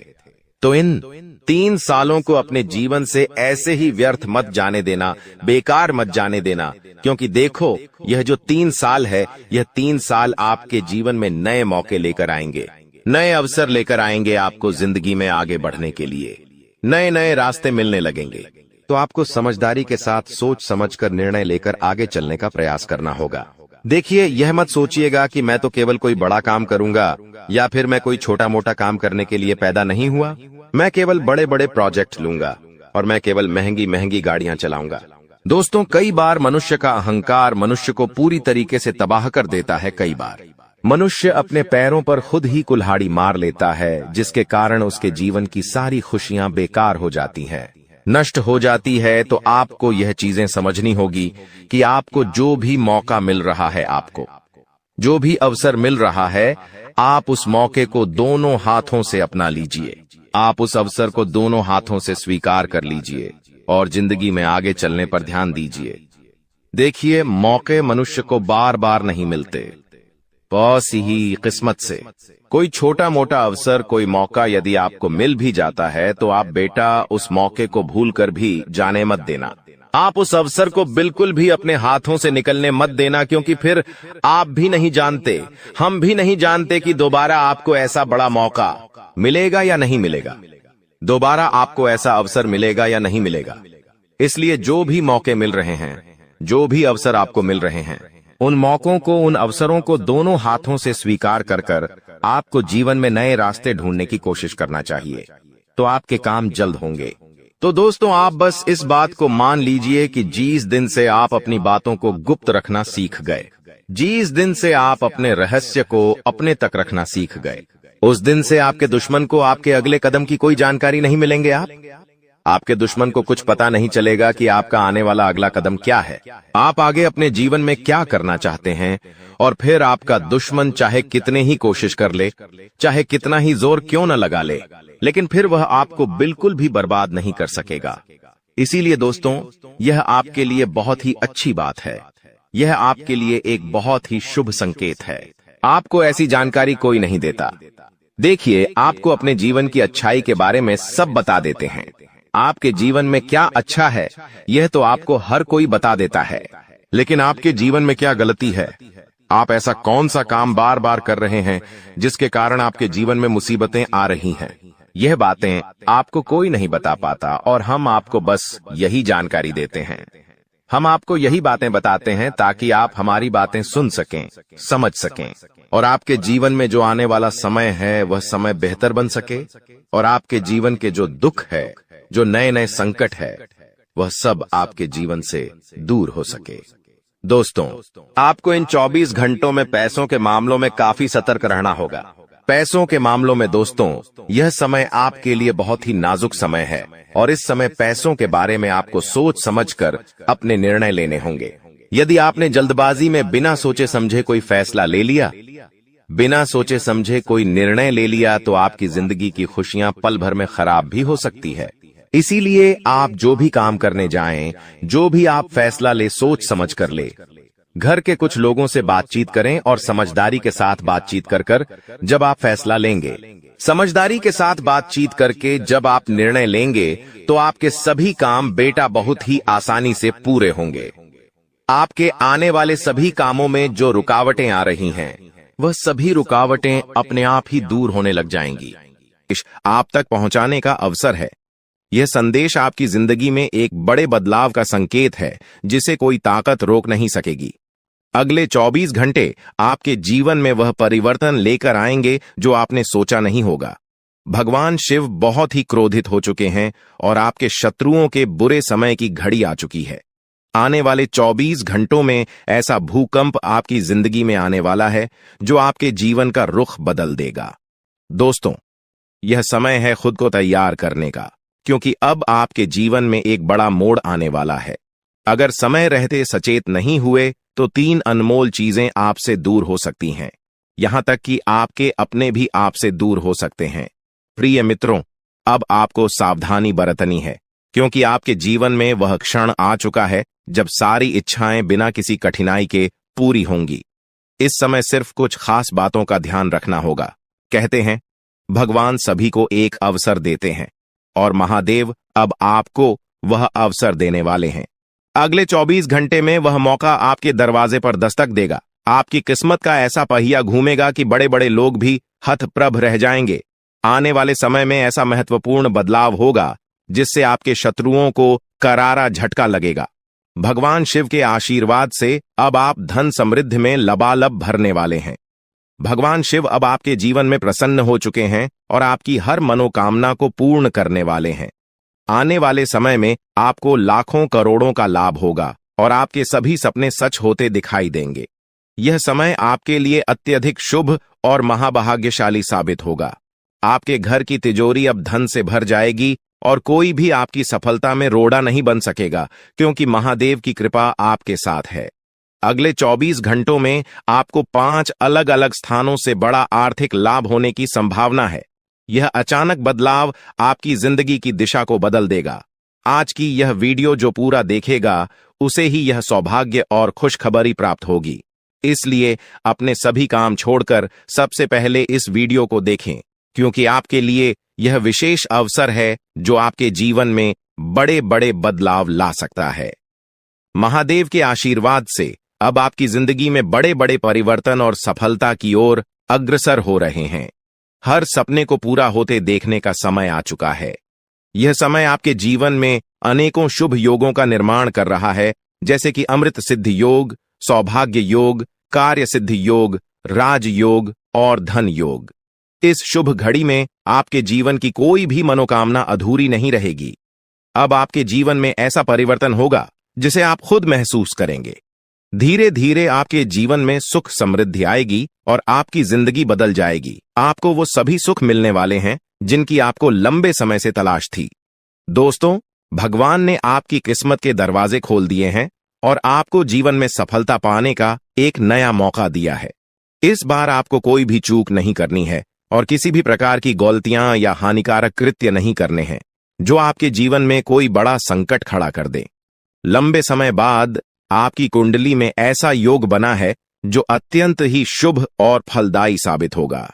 तो इन 3 सालों को अपने जीवन से ऐसे ही व्यर्थ मत जाने देना, बेकार मत जाने देना, क्योंकि देखो, यह जो 3 साल है, यह 3 साल आपके जीवन में नए मौके लेकर आएंगे, नए अवसर लेकर आएंगे। आपको जिंदगी में आगे बढ़ने के लिए नए नए रास्ते मिलने लगेंगे। तो आपको समझदारी के साथ सोच समझकर निर्णय लेकर आगे चलने का प्रयास करना होगा। देखिए, यह मत सोचिएगा कि मैं तो केवल कोई बड़ा काम करूंगा या फिर मैं कोई छोटा मोटा काम करने के लिए पैदा नहीं हुआ। मैं केवल बड़े बड़े प्रोजेक्ट लूंगा और मैं केवल महंगी महंगी गाड़ियां चलाऊंगा। दोस्तों, कई बार मनुष्य का अहंकार मनुष्य को पूरी तरीके से तबाह कर देता है। कई बार मनुष्य अपने पैरों पर खुद ही कुल्हाड़ी मार लेता है, जिसके कारण उसके जीवन की सारी खुशियां बेकार हो जाती हैं, नष्ट हो जाती है। तो आपको यह चीजें समझनी होगी कि आपको जो भी मौका मिल रहा है, आपको जो भी अवसर मिल रहा है, आप उस मौके को दोनों हाथों से अपना लीजिए। आप उस अवसर को दोनों हाथों से स्वीकार कर लीजिए और जिंदगी में आगे चलने पर ध्यान दीजिए। देखिए, मौके मनुष्य को बार बार नहीं मिलते, बस ही किस्मत से। कोई छोटा मोटा अवसर, कोई मौका यदि आपको मिल भी जाता है तो आप बेटा उस मौके को भूलकर भी जाने मत देना। आप उस अवसर को बिल्कुल भी अपने हाथों से निकलने मत देना, क्योंकि फिर आप भी नहीं जानते, हम भी नहीं जानते कि दोबारा आपको ऐसा बड़ा मौका मिलेगा या नहीं मिलेगा, दोबारा आपको ऐसा अवसर मिलेगा या नहीं मिलेगा। इसलिए जो भी मौके मिल रहे हैं, जो भी अवसर आपको मिल रहे हैं, उन मौकों को, उन अवसरों को दोनों हाथों से स्वीकार कर कर आपको जीवन में नए रास्ते ढूंढने की कोशिश करना चाहिए, तो आपके काम जल्द होंगे। तो दोस्तों, आप बस इस बात को मान लीजिए कि जिस दिन से आप अपनी बातों को गुप्त रखना सीख गए, जिस दिन से आप अपने रहस्य को अपने तक रखना सीख गए, उस दिन से आपके दुश्मन को आपके अगले कदम की कोई जानकारी नहीं मिलेंगे। आपके दुश्मन को कुछ पता नहीं चलेगा कि आपका आने वाला अगला कदम क्या है, आप आगे अपने जीवन में क्या करना चाहते हैं। और फिर आपका दुश्मन चाहे कितने ही कोशिश कर ले, चाहे कितना ही जोर क्यों न लगा ले, लेकिन फिर वह आपको बिल्कुल भी बर्बाद नहीं कर सकेगा। इसीलिए दोस्तों, यह आपके लिए बहुत ही अच्छी बात है, यह आपके लिए एक बहुत ही शुभ संकेत है। आपको ऐसी जानकारी कोई नहीं देता। देखिए, आपको अपने जीवन की अच्छाई के बारे में सब बता देते हैं। आपके जीवन में क्या अच्छा है, यह तो आपको हर कोई बता देता है, लेकिन आपके जीवन में क्या गलती है, आप ऐसा कौन सा काम बार बार कर रहे हैं जिसके कारण आपके जीवन में मुसीबतें आ रही हैं, यह बातें आपको कोई नहीं बता पाता और हम आपको बस यही जानकारी देते हैं। हम आपको यही बातें बताते हैं ताकि आप हमारी बातें सुन सकें, समझ सकें और आपके जीवन में जो आने वाला समय है वह समय बेहतर बन सके और आपके जीवन के जो दुख है, जो नए नए संकट है, वह सब आपके जीवन से दूर हो सके। दोस्तों, आपको इन 24 घंटों में पैसों के मामलों में काफी सतर्क रहना होगा। पैसों के मामलों में दोस्तों, यह समय आपके लिए बहुत ही नाजुक समय है और इस समय पैसों के बारे में आपको सोच समझकर अपने निर्णय लेने होंगे। यदि आपने जल्दबाजी में बिना सोचे समझे कोई फैसला ले लिया, बिना सोचे समझे कोई निर्णय ले लिया, तो आपकी जिंदगी की खुशियां पल भर में खराब भी हो सकती है। इसीलिए आप जो भी काम करने जाएं, जो भी आप फैसला ले, सोच समझ कर ले। घर के कुछ लोगों से बातचीत करें और समझदारी के साथ बातचीत कर जब आप फैसला लेंगे, समझदारी के साथ बातचीत करके जब आप निर्णय लेंगे, तो आपके सभी काम बेटा बहुत ही आसानी से पूरे होंगे। आपके आने वाले सभी कामों में जो रुकावटें आ रही हैं, वह सभी रुकावटें अपने आप ही दूर होने लग जाएंगी। आप तक पहुंचाने का अवसर है। यह संदेश आपकी जिंदगी में एक बड़े बदलाव का संकेत है जिसे कोई ताकत रोक नहीं सकेगी। अगले 24 घंटे आपके जीवन में वह परिवर्तन लेकर आएंगे जो आपने सोचा नहीं होगा। भगवान शिव बहुत ही क्रोधित हो चुके हैं और आपके शत्रुओं के बुरे समय की घड़ी आ चुकी है। आने वाले 24 घंटों में ऐसा भूकंप आपकी जिंदगी में आने वाला है जो आपके जीवन का रुख बदल देगा। दोस्तों, यह समय है खुद को तैयार करने का, क्योंकि अब आपके जीवन में एक बड़ा मोड़ आने वाला है। अगर समय रहते सचेत नहीं हुए तो 3 अनमोल चीजें आपसे दूर हो सकती हैं, यहां तक कि आपके अपने भी आपसे दूर हो सकते हैं। प्रिय मित्रों, अब आपको सावधानी बरतनी है, क्योंकि आपके जीवन में वह क्षण आ चुका है जब सारी इच्छाएं बिना किसी कठिनाई के पूरी होंगी। इस समय सिर्फ कुछ खास बातों का ध्यान रखना होगा। कहते हैं, भगवान सभी को एक अवसर देते हैं और महादेव अब आपको वह अवसर देने वाले हैं। अगले 24 घंटे में वह मौका आपके दरवाजे पर दस्तक देगा। आपकी किस्मत का ऐसा पहिया घूमेगा कि बड़े बड़े लोग भी हतप्रभ रह जाएंगे। आने वाले समय में ऐसा महत्वपूर्ण बदलाव होगा जिससे आपके शत्रुओं को करारा झटका लगेगा। भगवान शिव के आशीर्वाद से अब आप धन समृद्धि में लबालब भरने वाले हैं। भगवान शिव अब आपके जीवन में प्रसन्न हो चुके हैं और आपकी हर मनोकामना को पूर्ण करने वाले हैं। आने वाले समय में आपको लाखों करोड़ों का लाभ होगा और आपके सभी सपने सच होते दिखाई देंगे। यह समय आपके लिए अत्यधिक शुभ और महाभाग्यशाली साबित होगा। आपके घर की तिजोरी अब धन से भर जाएगी और कोई भी आपकी सफलता में रोड़ा नहीं बन सकेगा, क्योंकि महादेव की कृपा आपके साथ है। अगले 24 घंटों में आपको 5 अलग अलग स्थानों से बड़ा आर्थिक लाभ होने की संभावना है। यह अचानक बदलाव आपकी जिंदगी की दिशा को बदल देगा। आज की यह वीडियो जो पूरा देखेगा उसे ही यह सौभाग्य और खुशखबरी प्राप्त होगी। इसलिए अपने सभी काम छोड़कर सबसे पहले इस वीडियो को देखें, क्योंकि आपके लिए यह विशेष अवसर है जो आपके जीवन में बड़े बड़े बदलाव ला सकता है। महादेव के आशीर्वाद से अब आपकी जिंदगी में बड़े बड़े परिवर्तन और सफलता की ओर अग्रसर हो रहे हैं। हर सपने को पूरा होते देखने का समय आ चुका है। यह समय आपके जीवन में अनेकों शुभ योगों का निर्माण कर रहा है, जैसे कि अमृत सिद्धि योग, सौभाग्य योग, कार्य सिद्धि योग, राज योग और धन योग। इस शुभ घड़ी में आपके जीवन की कोई भी मनोकामना अधूरी नहीं रहेगी। अब आपके जीवन में ऐसा परिवर्तन होगा जिसे आप खुद महसूस करेंगे। धीरे धीरे आपके जीवन में सुख समृद्धि आएगी और आपकी जिंदगी बदल जाएगी। आपको वो सभी सुख मिलने वाले हैं जिनकी आपको लंबे समय से तलाश थी। दोस्तों, भगवान ने आपकी किस्मत के दरवाजे खोल दिए हैं और आपको जीवन में सफलता पाने का एक नया मौका दिया है। इस बार आपको कोई भी चूक नहीं करनी है और किसी भी प्रकार की गलतियां या हानिकारक कृत्य नहीं करने हैं जो आपके जीवन में कोई बड़ा संकट खड़ा कर दे। लंबे समय बाद आपकी कुंडली में ऐसा योग बना है जो अत्यंत ही शुभ और फलदायी साबित होगा।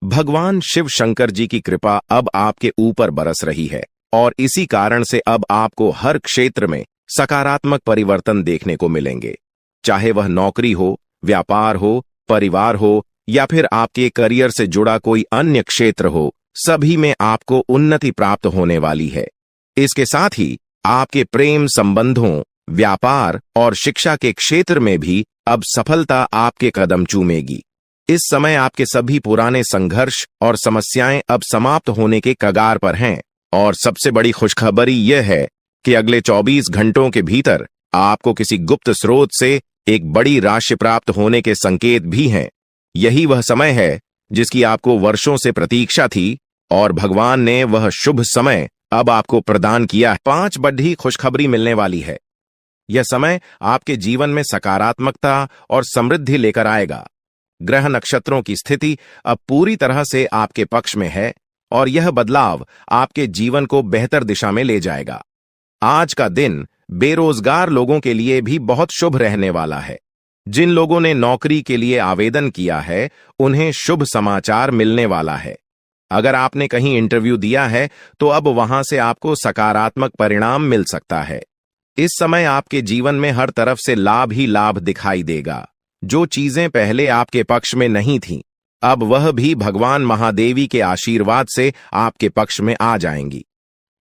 भगवान शिव शंकर जी की कृपा अब आपके ऊपर बरस रही है और इसी कारण से अब आपको हर क्षेत्र में सकारात्मक परिवर्तन देखने को मिलेंगे। चाहे वह नौकरी हो, व्यापार हो, परिवार हो या फिर आपके करियर से जुड़ा कोई अन्य क्षेत्र हो, सभी में आपको उन्नति प्राप्त होने वाली है। इसके साथ ही आपके प्रेम संबंधों, व्यापार और शिक्षा के क्षेत्र में भी अब सफलता आपके कदम चूमेगी। इस समय आपके सभी पुराने संघर्ष और समस्याएं अब समाप्त होने के कगार पर हैं और सबसे बड़ी खुशखबरी यह है कि अगले 24 घंटों के भीतर आपको किसी गुप्त स्रोत से एक बड़ी राशि प्राप्त होने के संकेत भी हैं। यही वह समय है जिसकी आपको वर्षों से प्रतीक्षा थी और भगवान ने वह शुभ समय अब आपको प्रदान किया है। 5 बड़ी खुशखबरी मिलने वाली है। यह समय आपके जीवन में सकारात्मकता और समृद्धि लेकर आएगा। ग्रह नक्षत्रों की स्थिति अब पूरी तरह से आपके पक्ष में है और यह बदलाव आपके जीवन को बेहतर दिशा में ले जाएगा। आज का दिन बेरोजगार लोगों के लिए भी बहुत शुभ रहने वाला है। जिन लोगों ने नौकरी के लिए आवेदन किया है उन्हें शुभ समाचार मिलने वाला है। अगर आपने कहीं इंटरव्यू दिया है तो अब वहां से आपको सकारात्मक परिणाम मिल सकता है। इस समय आपके जीवन में हर तरफ से लाभ ही लाभ दिखाई देगा। जो चीजें पहले आपके पक्ष में नहीं थीं, अब वह भी भगवान महादेवी के आशीर्वाद से आपके पक्ष में आ जाएंगी।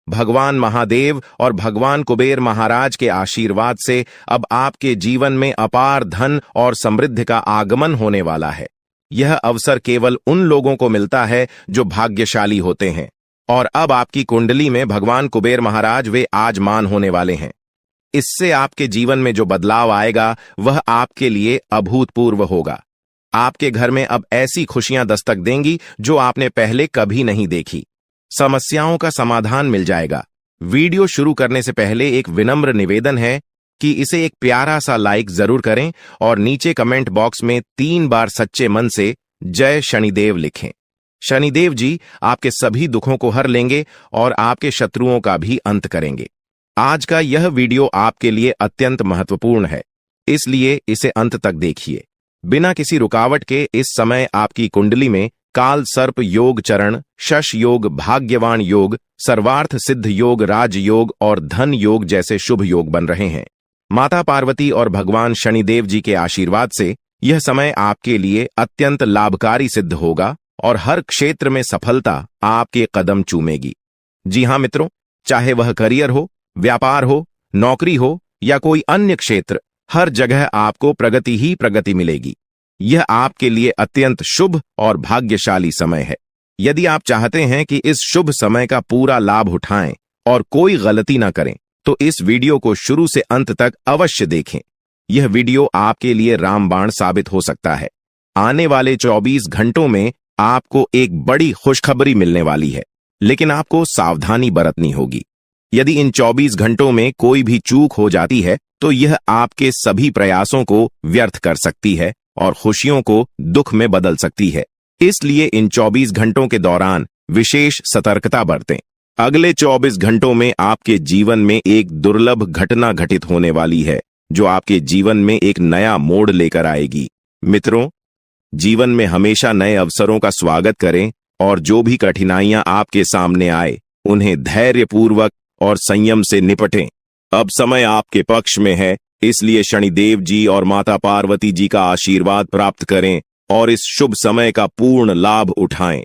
भगवान महादेव और भगवान कुबेर महाराज के आशीर्वाद से अब आपके जीवन में अपार धन और समृद्धि का आगमन होने वाला है। यह अवसर केवल उन लोगों को मिलता है जो भाग्यशाली होते हैं और अब आपकी कुंडली में भगवान कुबेर महाराज वे आजमान होने वाले हैं। इससे आपके जीवन में जो बदलाव आएगा वह आपके लिए अभूतपूर्व होगा। आपके घर में अब ऐसी खुशियां दस्तक देंगी जो आपने पहले कभी नहीं देखी। समस्याओं का समाधान मिल जाएगा। वीडियो शुरू करने से पहले एक विनम्र निवेदन है कि इसे एक प्यारा सा लाइक जरूर करें और नीचे कमेंट बॉक्स में 3 बार सच्चे मन से जय शनिदेव लिखें। शनिदेव जी आपके सभी दुखों को हर लेंगे और आपके शत्रुओं का भी अंत करेंगे। आज का यह वीडियो आपके लिए अत्यंत महत्वपूर्ण है, इसलिए इसे अंत तक देखिए। बिना किसी रुकावट के इस समय आपकी कुंडली में काल सर्प योग चरण, शश योग, भाग्यवान योग, सर्वार्थ सिद्ध योग, राज योग और धन योग जैसे शुभ योग बन रहे हैं। माता पार्वती और भगवान शनिदेव जी के आशीर्वाद से यह समय आपके लिए अत्यंत लाभकारी सिद्ध होगा और हर क्षेत्र में सफलता आपके कदम चूमेगी। जी हां मित्रों, चाहे वह करियर हो, व्यापार हो, नौकरी हो या कोई अन्य क्षेत्र, हर जगह आपको प्रगति ही प्रगति मिलेगी। यह आपके लिए अत्यंत शुभ और भाग्यशाली समय है। यदि आप चाहते हैं कि इस शुभ समय का पूरा लाभ उठाएं और कोई गलती ना करें तो इस वीडियो को शुरू से अंत तक अवश्य देखें। यह वीडियो आपके लिए रामबाण साबित हो सकता है। आने वाले 24 घंटों में आपको एक बड़ी खुशखबरी मिलने वाली है, लेकिन आपको सावधानी बरतनी होगी। यदि इन 24 घंटों में कोई भी चूक हो जाती है तो यह आपके सभी प्रयासों को व्यर्थ कर सकती है और खुशियों को दुख में बदल सकती है। इसलिए इन 24 घंटों के दौरान विशेष सतर्कता बरतें। अगले 24 घंटों में आपके जीवन में एक दुर्लभ घटना घटित होने वाली है, जो आपके जीवन में एक नया मोड़ लेकर आएगी। मित्रों, जीवन में हमेशा नए अवसरों का स्वागत करें और जो भी कठिनाइयां आपके सामने आए उन्हें धैर्यपूर्वक और संयम से निपटें। अब समय आपके पक्ष में है, इसलिए शनिदेव जी और माता पार्वती जी का आशीर्वाद प्राप्त करें और इस शुभ समय का पूर्ण लाभ उठाएं।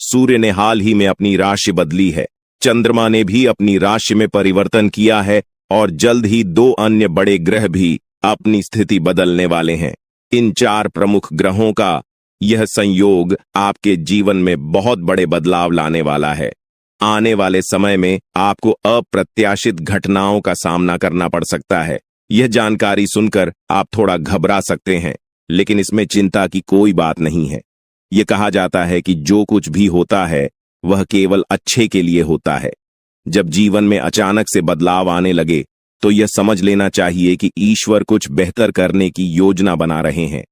सूर्य ने हाल ही में अपनी राशि बदली है, चंद्रमा ने भी अपनी राशि में परिवर्तन किया है और जल्द ही 2 अन्य बड़े ग्रह भी अपनी स्थिति बदलने वाले हैं। इन 4 प्रमुख ग्रहों का यह संयोग आपके जीवन में बहुत बड़े बदलाव लाने वाला है। आने वाले समय में आपको अप्रत्याशित घटनाओं का सामना करना पड़ सकता है। यह जानकारी सुनकर आप थोड़ा घबरा सकते हैं, लेकिन इसमें चिंता की कोई बात नहीं है। यह कहा जाता है कि जो कुछ भी होता है वह केवल अच्छे के लिए होता है। जब जीवन में अचानक से बदलाव आने लगे तो यह समझ लेना चाहिए कि ईश्वर कुछ बेहतर करने की योजना बना रहे हैं।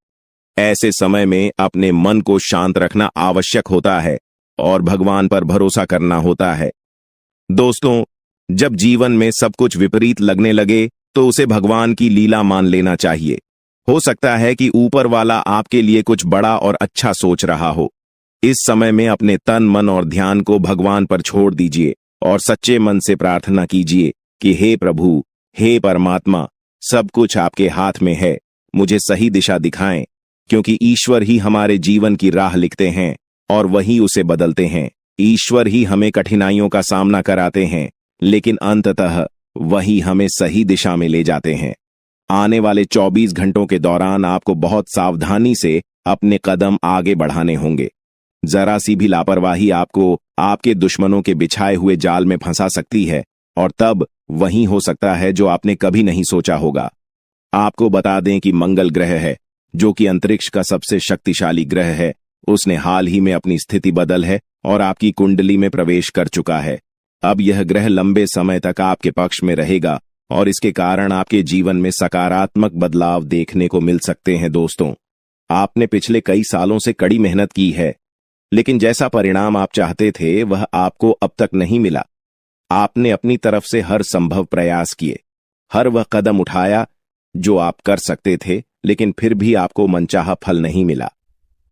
ऐसे समय में अपने मन को शांत रखना आवश्यक होता है और भगवान पर भरोसा करना होता है। दोस्तों, जब जीवन में सब कुछ विपरीत लगने लगे तो उसे भगवान की लीला मान लेना चाहिए। हो सकता है कि ऊपर वाला आपके लिए कुछ बड़ा और अच्छा सोच रहा हो। इस समय में अपने तन, मन और ध्यान को भगवान पर छोड़ दीजिए और सच्चे मन से प्रार्थना कीजिए कि हे प्रभु, हे परमात्मा, सब कुछ आपके हाथ में है, मुझे सही दिशा दिखाएं, क्योंकि ईश्वर ही हमारे जीवन की राह लिखते हैं और वही उसे बदलते हैं। ईश्वर ही हमें कठिनाइयों का सामना कराते हैं, लेकिन अंततः वही हमें सही दिशा में ले जाते हैं। आने वाले 24 घंटों के दौरान आपको बहुत सावधानी से अपने कदम आगे बढ़ाने होंगे। जरा सी भी लापरवाही आपको आपके दुश्मनों के बिछाए हुए जाल में फंसा सकती है और तब वही हो सकता है जो आपने कभी नहीं सोचा होगा। आपको बता दें कि मंगल ग्रह है, जो कि अंतरिक्ष का सबसे शक्तिशाली ग्रह है, उसने हाल ही में अपनी स्थिति बदल है और आपकी कुंडली में प्रवेश कर चुका है। अब यह ग्रह लंबे समय तक आपके पक्ष में रहेगा और इसके कारण आपके जीवन में सकारात्मक बदलाव देखने को मिल सकते हैं। दोस्तों, आपने पिछले कई सालों से कड़ी मेहनत की है, लेकिन जैसा परिणाम आप चाहते थे वह आपको अब तक नहीं मिला। आपने अपनी तरफ से हर संभव प्रयास किए, हर वह कदम उठाया जो आप कर सकते थे, लेकिन फिर भी आपको मनचाहा फल नहीं मिला।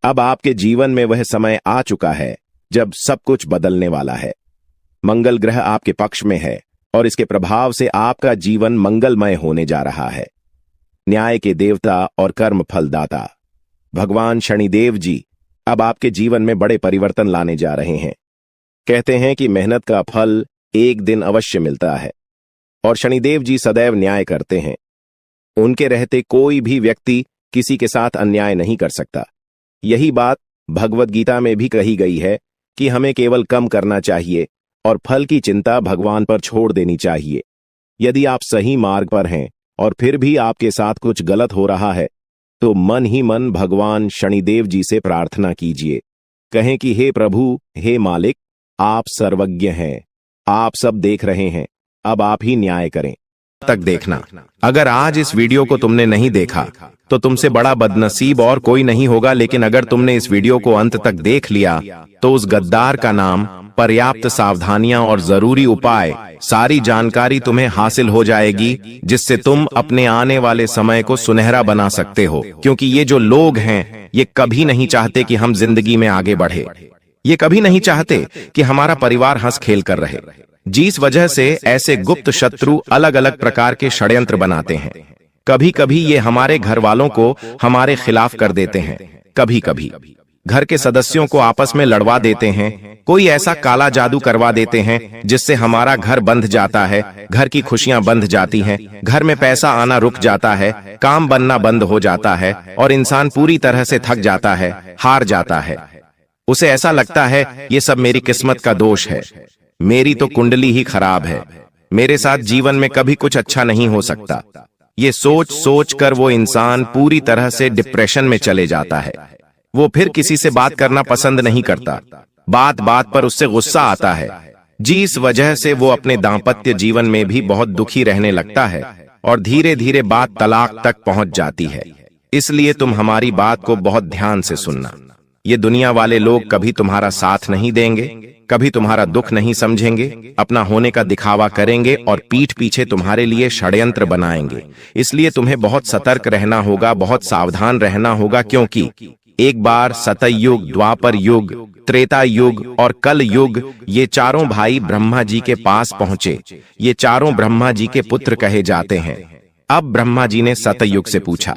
अब आपके जीवन में वह समय आ चुका है जब सब कुछ बदलने वाला है। मंगल ग्रह आपके पक्ष में है और इसके प्रभाव से आपका जीवन मंगलमय होने जा रहा है। न्याय के देवता और कर्म फलदाता भगवान शनिदेव जी अब आपके जीवन में बड़े परिवर्तन लाने जा रहे हैं। कहते हैं कि मेहनत का फल एक दिन अवश्य मिलता है और शनिदेव जी सदैव न्याय करते हैं। उनके रहते कोई भी व्यक्ति किसी के साथ अन्याय नहीं कर सकता। यही बात भगवद गीता में भी कही गई है कि हमें केवल कम करना चाहिए और फल की चिंता भगवान पर छोड़ देनी चाहिए। यदि आप सही मार्ग पर हैं और फिर भी आपके साथ कुछ गलत हो रहा है तो मन ही मन भगवान शनिदेव जी से प्रार्थना कीजिए। कहें कि हे प्रभु, हे मालिक, आप सर्वज्ञ हैं, आप सब देख रहे हैं, अब आप ही न्याय करें। तक देखना। अगर आज इस वीडियो को तुमने नहीं देखा तो तुमसे बड़ा बदनसीब और कोई नहीं होगा, लेकिन अगर तुमने इस वीडियो को अंत तक देख लिया तो उस गद्दार का नाम, पर्याप्त सावधानियां और जरूरी उपाय, सारी जानकारी तुम्हें हासिल हो जाएगी, जिससे तुम अपने आने वाले समय को सुनहरा बना सकते हो। क्योंकि ये जो लोग हैं ये कभी नहीं चाहते कि हम जिंदगी में आगे बढ़े। ये कभी नहीं चाहते कि हमारा परिवार हंस खेल कर रहे, जिस वजह से ऐसे गुप्त शत्रु अलग अलग प्रकार के षड्यंत्र बनाते हैं। कभी कभी ये हमारे घर वालों को हमारे खिलाफ कर देते हैं, कभी कभी घर के सदस्यों को आपस में लड़वा देते हैं, कोई ऐसा काला जादू करवा देते हैं जिससे हमारा घर बंध जाता है, घर की खुशियां बंध जाती हैं, घर में पैसा आना रुक जाता है, काम बनना बंद हो जाता है और इंसान पूरी तरह से थक जाता है, हार जाता है। उसे ऐसा लगता है ये सब मेरी किस्मत का दोष है। मेरी तो कुंडली ही खराब है, मेरे साथ जीवन में कभी कुछ अच्छा नहीं हो सकता। ये सोच सोच कर वो इंसान पूरी तरह से डिप्रेशन में चले जाता है। वो फिर किसी से बात करना पसंद नहीं करता, बात बात पर उससे गुस्सा आता है, जिस वजह से वो अपने दांपत्य जीवन में भी बहुत दुखी रहने लगता है और धीरे धीरे बात तलाक तक पहुंच जाती है। इसलिए तुम हमारी बात को बहुत ध्यान से सुनना। ये दुनिया वाले लोग कभी तुम्हारा साथ नहीं देंगे, कभी तुम्हारा दुख नहीं समझेंगे, अपना होने का दिखावा करेंगे और पीठ पीछे तुम्हारे लिए षड्यंत्र बनाएंगे। इसलिए तुम्हें बहुत सतर्क रहना होगा, बहुत सावधान रहना होगा, क्योंकि एक बार सतयुग, द्वापर युग, त्रेता युग और कल युग, ये चारों भाई ब्रह्मा जी के पास पहुंचे। ये चारों ब्रह्मा जी के पुत्र कहे जाते हैं। अब ब्रह्मा जी ने सतयुग से पूछा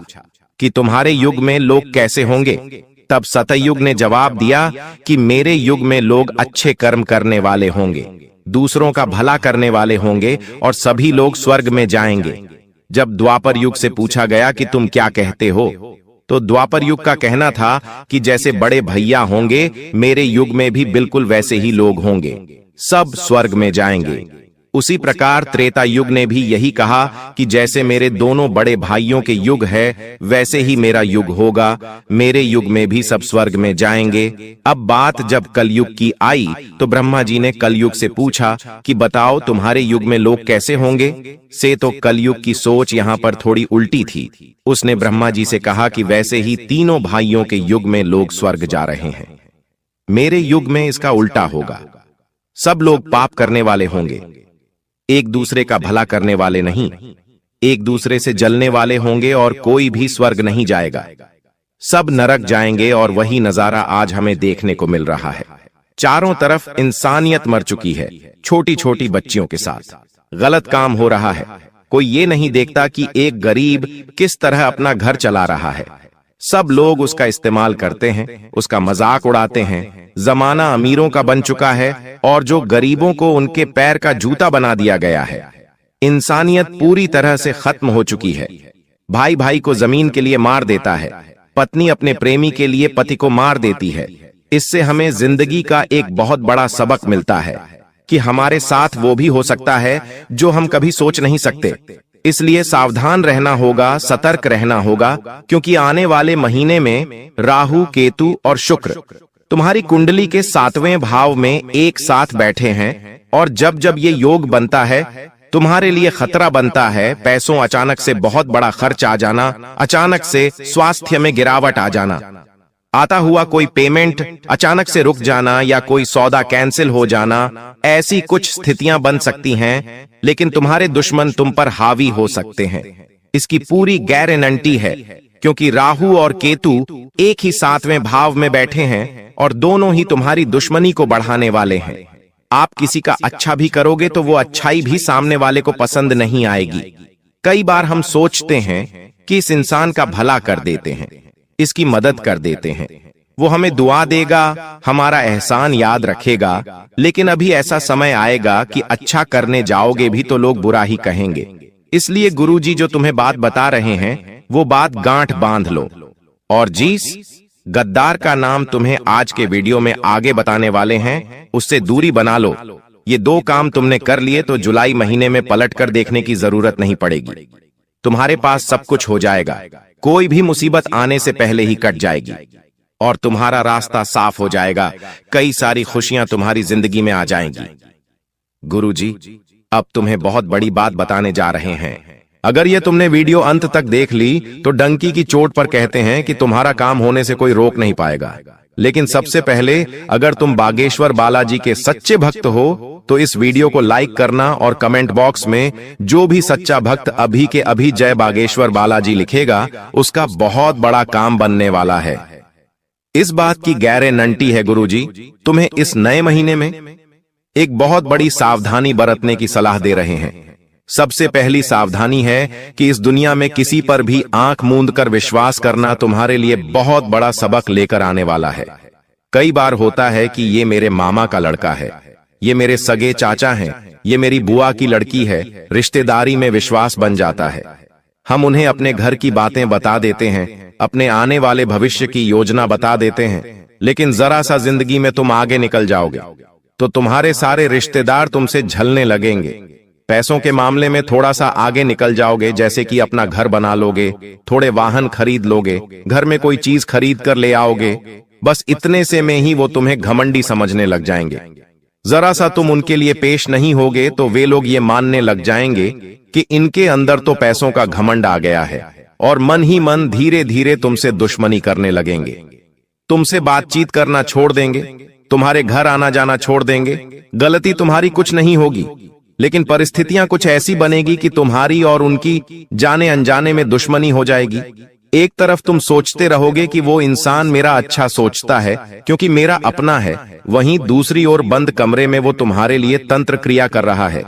कि तुम्हारे युग में लोग कैसे होंगे? तब सतयुग ने जवाब दिया कि मेरे युग में लोग अच्छे कर्म करने वाले होंगे, दूसरों का भला करने वाले होंगे और सभी लोग स्वर्ग में जाएंगे। जब द्वापर युग से पूछा गया कि तुम क्या कहते हो, तो द्वापर युग का कहना था कि जैसे बड़े भैया होंगे, मेरे युग में भी बिल्कुल वैसे ही लोग होंगे, सब स्वर्ग में जाएंगे। उसी प्रकार त्रेता युग ने भी यही कहा कि जैसे मेरे दोनों बड़े भाइयों के युग है, वैसे ही मेरा युग होगा, मेरे युग में भी सब स्वर्ग में जाएंगे। अब बात जब कलयुग की आई तो ब्रह्मा जी ने कलयुग से पूछा कि बताओ तुम्हारे युग में लोग कैसे होंगे? से तो कलयुग की सोच यहाँ पर थोड़ी उल्टी थी। उसने ब्रह्मा जी से कहा कि वैसे ही तीनों भाइयों के युग में लोग स्वर्ग जा रहे हैं, मेरे युग में इसका उल्टा होगा। सब लोग पाप करने वाले होंगे, एक दूसरे का भला करने वाले नहीं, एक दूसरे से जलने वाले होंगे और कोई भी स्वर्ग नहीं जाएगा, सब नरक जाएंगे। और वही नजारा आज हमें देखने को मिल रहा है। चारों तरफ इंसानियत मर चुकी है, छोटी छोटी बच्चियों के साथ गलत काम हो रहा है। कोई ये नहीं देखता कि एक गरीब किस तरह अपना घर चला रहा है। सब लोग उसका इस्तेमाल करते हैं, उसका मजाक उड़ाते हैं। जमाना अमीरों का बन चुका है और जो गरीबों को उनके पैर का जूता बना दिया गया है। इंसानियत पूरी तरह से खत्म हो चुकी है। भाई भाई को जमीन के लिए मार देता है, पत्नी अपने प्रेमी के लिए पति को मार देती है। इससे हमें जिंदगी का एक बहुत बड़ा सबक मिलता है कि हमारे साथ वो भी हो सकता है जो हम कभी सोच नहीं सकते। इसलिए सावधान रहना होगा, सतर्क रहना होगा, क्योंकि आने वाले महीने में राहु, केतु और शुक्र तुम्हारी कुंडली के 7वें भाव में एक साथ बैठे हैं। और जब जब ये योग बनता है, तुम्हारे लिए खतरा बनता है। पैसों अचानक से बहुत बड़ा खर्च आ जाना, अचानक से स्वास्थ्य में गिरावट आ जाना, आता हुआ कोई पेमेंट अचानक से रुक जाना या कोई सौदा कैंसिल हो जाना, ऐसी कुछ स्थितियां बन सकती हैं। लेकिन तुम्हारे दुश्मन तुम पर हावी हो सकते हैं, इसकी पूरी गारंटी है, क्योंकि राहु और केतु एक ही 7वें भाव में बैठे हैं और दोनों ही तुम्हारी दुश्मनी को बढ़ाने वाले हैं। आप किसी का अच्छा भी करोगे तो वो अच्छाई भी सामने वाले को पसंद नहीं आएगी। कई बार हम सोचते हैं कि इस इंसान का भला कर देते हैं, इसकी मदद कर देते हैं, वो हमें दुआ देगा, हमारा एहसान याद रखेगा। लेकिन अभी ऐसा समय आएगा कि अच्छा करने जाओगे भी तो लोग बुरा ही कहेंगे। इसलिए गुरुजी जो तुम्हें बात बता रहे हैं, वो बात गांठ बांध लो। और जिस गद्दार का नाम तुम्हें आज के वीडियो में आगे बताने वाले हैं, उससे दूरी बना लो। ये 2 काम तुमने कर लिए तो जुलाई महीने में पलट कर देखने की जरूरत नहीं पड़ेगी। तुम्हारे पास सब कुछ हो जाएगा, कोई भी मुसीबत आने से पहले ही कट जाएगी और तुम्हारा रास्ता साफ हो जाएगा। कई सारी खुशियां तुम्हारी जिंदगी में आ जाएंगी। गुरुजी अब तुम्हें बहुत बड़ी बात बताने जा रहे हैं। अगर ये तुमने वीडियो अंत तक देख ली तो डंकी की चोट पर कहते हैं कि तुम्हारा काम होने से कोई रोक नहीं पाएगा। लेकिन सबसे पहले अगर तुम बागेश्वर बालाजी के सच्चे भक्त हो तो इस वीडियो को लाइक करना और कमेंट बॉक्स में जो भी सच्चा भक्त अभी के अभी जय बागेश्वर बालाजी लिखेगा, उसका बहुत बड़ा काम बनने वाला है। इस बात की गारंटी है गुरुजी, तुम्हें इस नए महीने में एक बहुत बड़ी सावधानी बरतने की सलाह दे रहे हैं। सबसे पहली सावधानी है कि इस दुनिया में किसी पर भी आंख मूंद कर विश्वास करना तुम्हारे लिए बहुत बड़ा सबक लेकर आने वाला है। कई बार होता है कि ये मेरे मामा का लड़का है, ये मेरे सगे चाचा हैं, ये मेरी बुआ की लड़की है, रिश्तेदारी में विश्वास बन जाता है। हम उन्हें अपने घर की बातें बता देते हैं, अपने आने वाले भविष्य की योजना बता देते हैं, लेकिन जरा सा जिंदगी में तुम आगे निकल जाओगे तो तुम्हारे सारे रिश्तेदार तुमसे झलने लगेंगे। पैसों के मामले में थोड़ा सा आगे निकल जाओगे, जैसे कि अपना घर बना लोगे, थोड़े वाहन खरीद लोगे, घर में कोई चीज खरीद कर ले आओगे। बस इतने से में ही वो तुम्हें घमंडी समझने लग जाएंगे। जरा सा तुम उनके लिए पेश नहीं होगे तो वे लोग ये मानने लग जाएंगे कि इनके अंदर तो पैसों का घमंड आ गया है, और मन ही मन धीरे धीरे तुमसे दुश्मनी करने लगेंगे। तुमसे बातचीत करना छोड़ देंगे, तुम्हारे घर आना जाना छोड़ देंगे। गलती तुम्हारी कुछ नहीं होगी, लेकिन परिस्थितियां कुछ ऐसी बनेगी कि तुम्हारी और उनकी जाने अनजाने में दुश्मनी हो जाएगी। एक तरफ तुम सोचते रहोगे कि वो इंसान मेरा अच्छा सोचता है क्योंकि मेरा अपना है, वहीं दूसरी ओर बंद कमरे में वो तुम्हारे लिए तंत्र क्रिया कर रहा है।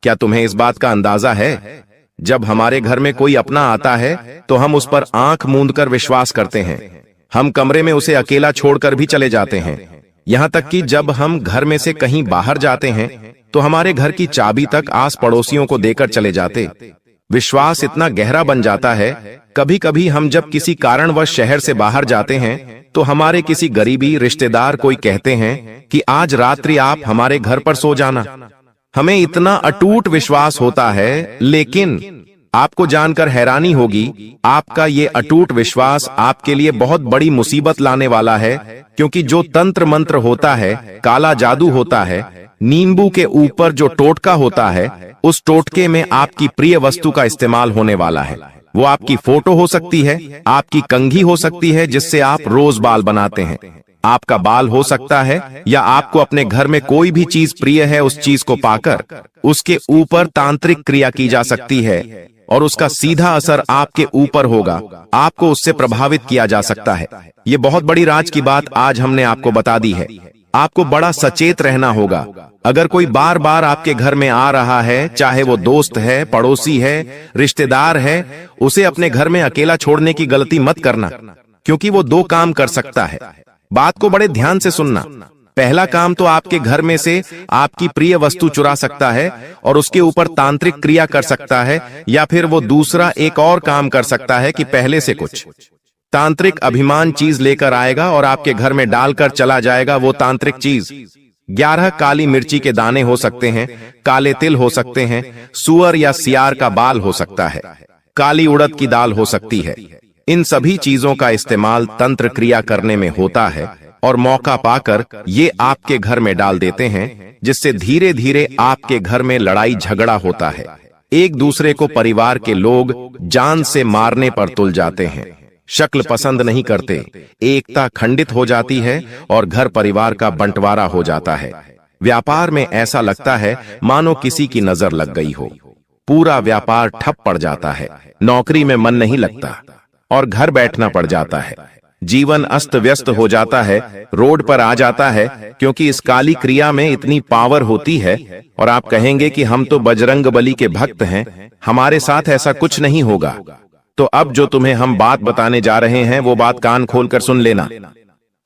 क्या तुम्हें इस बात का अंदाजा है? जब हमारे घर में कोई अपना आता है तो हम उस पर आंख मूंद कर विश्वास करते हैं। हम कमरे में उसे अकेला छोड़कर भी चले जाते हैं। यहां तक कि जब हम घर में से कहीं बाहर जाते हैं तो हमारे घर की चाबी तक आस पड़ोसियों को देकर चले जाते। विश्वास इतना गहरा बन जाता है, कभी कभी हम जब किसी कारणवश शहर से बाहर जाते हैं तो हमारे किसी गरीबी रिश्तेदार कोई कहते हैं कि आज रात्रि आप हमारे घर पर सो जाना। हमें इतना अटूट विश्वास होता है, लेकिन आपको जानकर हैरानी होगी, आपका ये अटूट विश्वास आपके लिए बहुत बड़ी मुसीबत लाने वाला है, क्योंकि जो तंत्र मंत्र होता है, काला जादू होता है, नींबू के ऊपर जो टोटका होता है, उस टोटके में आपकी प्रिय वस्तु का इस्तेमाल होने वाला है। वो आपकी फोटो हो सकती है, आपकी कंघी हो सकती है जिससे आप रोज बाल बनाते हैं, आपका बाल हो सकता है, या आपको अपने घर में कोई भी चीज प्रिय है उस चीज को पाकर उसके ऊपर तांत्रिक क्रिया की जा सकती है और उसका सीधा असर आपके ऊपर होगा, आपको उससे प्रभावित किया जा सकता है। ये बहुत बड़ी राज की बात आज हमने आपको बता दी है। आपको बड़ा सचेत रहना होगा। अगर कोई बार बार आपके घर में आ रहा है, चाहे वो दोस्त है, पड़ोसी है, रिश्तेदार है, उसे अपने घर में अकेला छोड़ने की गलती मत करना, क्योंकि वो दो काम कर सकता है। बात को बड़े ध्यान से सुनना। पहला काम तो आपके घर में से आपकी प्रिय वस्तु चुरा सकता है और उसके ऊपर तांत्रिक क्रिया कर सकता है, या फिर वो दूसरा एक और काम कर सकता है कि पहले से कुछ तांत्रिक अभिमान चीज लेकर आएगा और आपके घर में डालकर चला जाएगा। वो तांत्रिक चीज 11 काली मिर्ची के दाने हो सकते हैं, काले तिल हो सकते हैं, सुअर या सियार का बाल हो सकता है, काली उड़द की दाल हो सकती है। इन सभी चीजों का इस्तेमाल तंत्र क्रिया करने में होता है और मौका पाकर ये आपके घर में डाल देते हैं, जिससे धीरे धीरे आपके घर में लड़ाई झगड़ा होता है। एक दूसरे को परिवार के लोग जान से मारने पर तुल जाते हैं, शक्ल पसंद नहीं करते, एकता खंडित हो जाती है और घर परिवार का बंटवारा हो जाता है। व्यापार में ऐसा लगता है मानो किसी की नजर लग गई हो, पूरा व्यापार ठप पड़ जाता है, नौकरी में मन नहीं लगता और घर बैठना पड़ जाता है। जीवन अस्त व्यस्त हो जाता है, रोड पर आ जाता है, क्योंकि इस काली क्रिया में इतनी पावर होती है। और आप कहेंगे कि हम तो बजरंग बली के भक्त हैं, हमारे साथ ऐसा कुछ नहीं होगा। तो अब जो तुम्हें हम बात बताने जा रहे हैं वो बात कान खोलकर सुन लेना।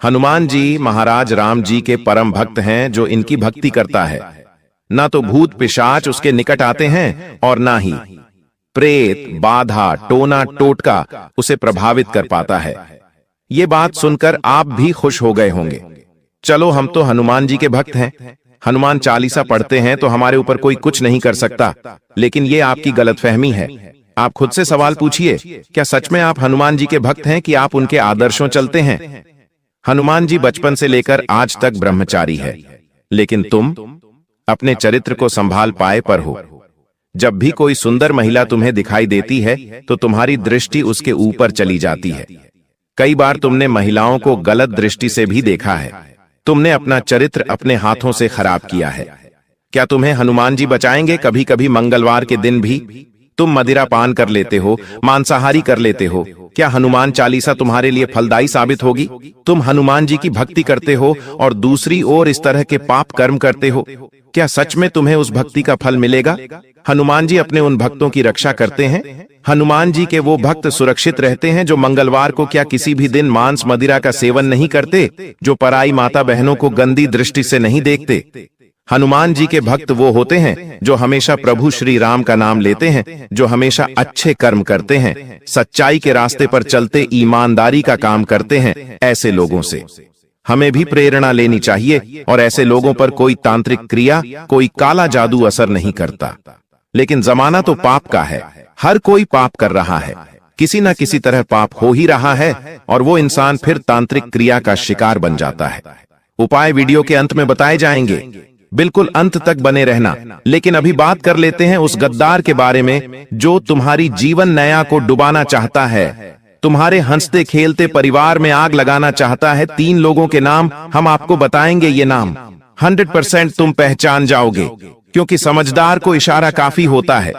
हनुमान जी महाराज राम जी के परम भक्त हैं जो इनकी भक्ति करता है। ना तो भूत पिशाच उसके निकट आते हैं और ना ही प्रेत बाधा टोना टोटका उसे प्रभावित कर पाता है। ये बात सुनकर आप भी खुश हो गए होंगे। चलो, हम तो हनुमान जी के भक्त हैं, हनुमान चालीसा पढ़ते हैं तो हमारे ऊपर कोई कुछ नहीं कर सकता। लेकिन ये आपकी गलतफहमी है। आप खुद से सवाल पूछिए, क्या सच में आप हनुमान जी के भक्त हैं कि आप उनके आदर्शों चलते हैं? हनुमान जी बचपन से लेकर आज तक ब्रह्मचारी है, लेकिन तुम अपने चरित्र को संभाल पाए पर हो। जब भी कोई सुंदर महिला तुम्हें दिखाई देती है तो तुम्हारी दृष्टि उसके ऊपर चली जाती है। कई बार तुमने महिलाओं को गलत दृष्टि से भी देखा है। तुमने अपना चरित्र अपने हाथों से खराब किया है। क्या तुम्हें हनुमान जी बचाएंगे? कभी कभी मंगलवार के दिन भी तुम मदिरा पान कर लेते हो, मांसाहारी कर लेते हो। क्या हनुमान चालीसा तुम्हारे लिए फलदायी साबित होगी? तुम हनुमान जी की भक्ति करते हो और दूसरी ओर इस तरह के पाप कर्म करते हो। क्या सच में तुम्हें उस भक्ति का फल मिलेगा? हनुमान जी अपने उन भक्तों की रक्षा करते हैं। हनुमान जी के वो भक्त सुरक्षित रहते हैं जो मंगलवार को क्या किसी भी दिन मांस मदिरा का सेवन नहीं करते, जो पराई माता बहनों को गंदी दृष्टि से नहीं देखते। हनुमान जी के भक्त वो होते हैं जो हमेशा प्रभु श्री राम का नाम लेते हैं, जो हमेशा अच्छे कर्म करते हैं, सच्चाई के रास्ते पर चलते ईमानदारी का काम करते हैं। ऐसे लोगों से हमें भी प्रेरणा लेनी चाहिए और ऐसे लोगों पर कोई तांत्रिक क्रिया, कोई काला जादू असर नहीं करता। लेकिन जमाना तो पाप का है, हर कोई पाप कर रहा है, किसी न किसी तरह पाप हो ही रहा है और वो इंसान फिर तांत्रिक क्रिया का शिकार बन जाता है। उपाय वीडियो के अंत में बताए जाएंगे, बिल्कुल अंत तक बने रहना। लेकिन अभी बात कर लेते हैं उस गद्दार के बारे में जो तुम्हारी जीवन नया को डुबाना चाहता है, तुम्हारे हंसते खेलते परिवार में आग लगाना चाहता है। 3 लोगों के नाम हम आपको बताएंगे, ये नाम 100% तुम पहचान जाओगे, क्योंकि समझदार को इशारा काफी होता है।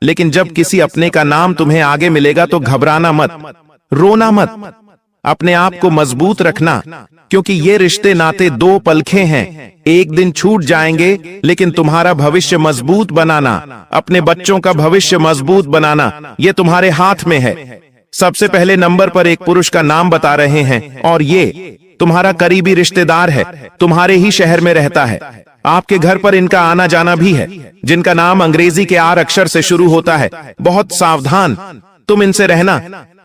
लेकिन जब किसी अपने का नाम तुम्हें आगे मिलेगा तो घबराना मत, रोना मत, अपने आप को मजबूत रखना, क्योंकि ये रिश्ते नाते 2 पलखे हैं, एक दिन छूट जाएंगे। लेकिन तुम्हारा भविष्य मजबूत बनाना, अपने बच्चों का भविष्य मजबूत बनाना, ये तुम्हारे हाथ में है। सबसे पहले नंबर पर एक पुरुष का नाम बता रहे हैं और ये तुम्हारा करीबी रिश्तेदार है, तुम्हारे ही शहर में रहता है, आपके घर पर इनका आना जाना भी है, जिनका नाम अंग्रेजी के R अक्षर से शुरू होता है। बहुत सावधान तुम इनसे रहना,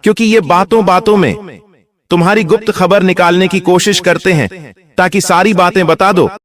क्योंकि ये बातों बातों में तुम्हारी गुप्त खबर निकालने की कोशिश करते हैं ताकि सारी बातें बता दो।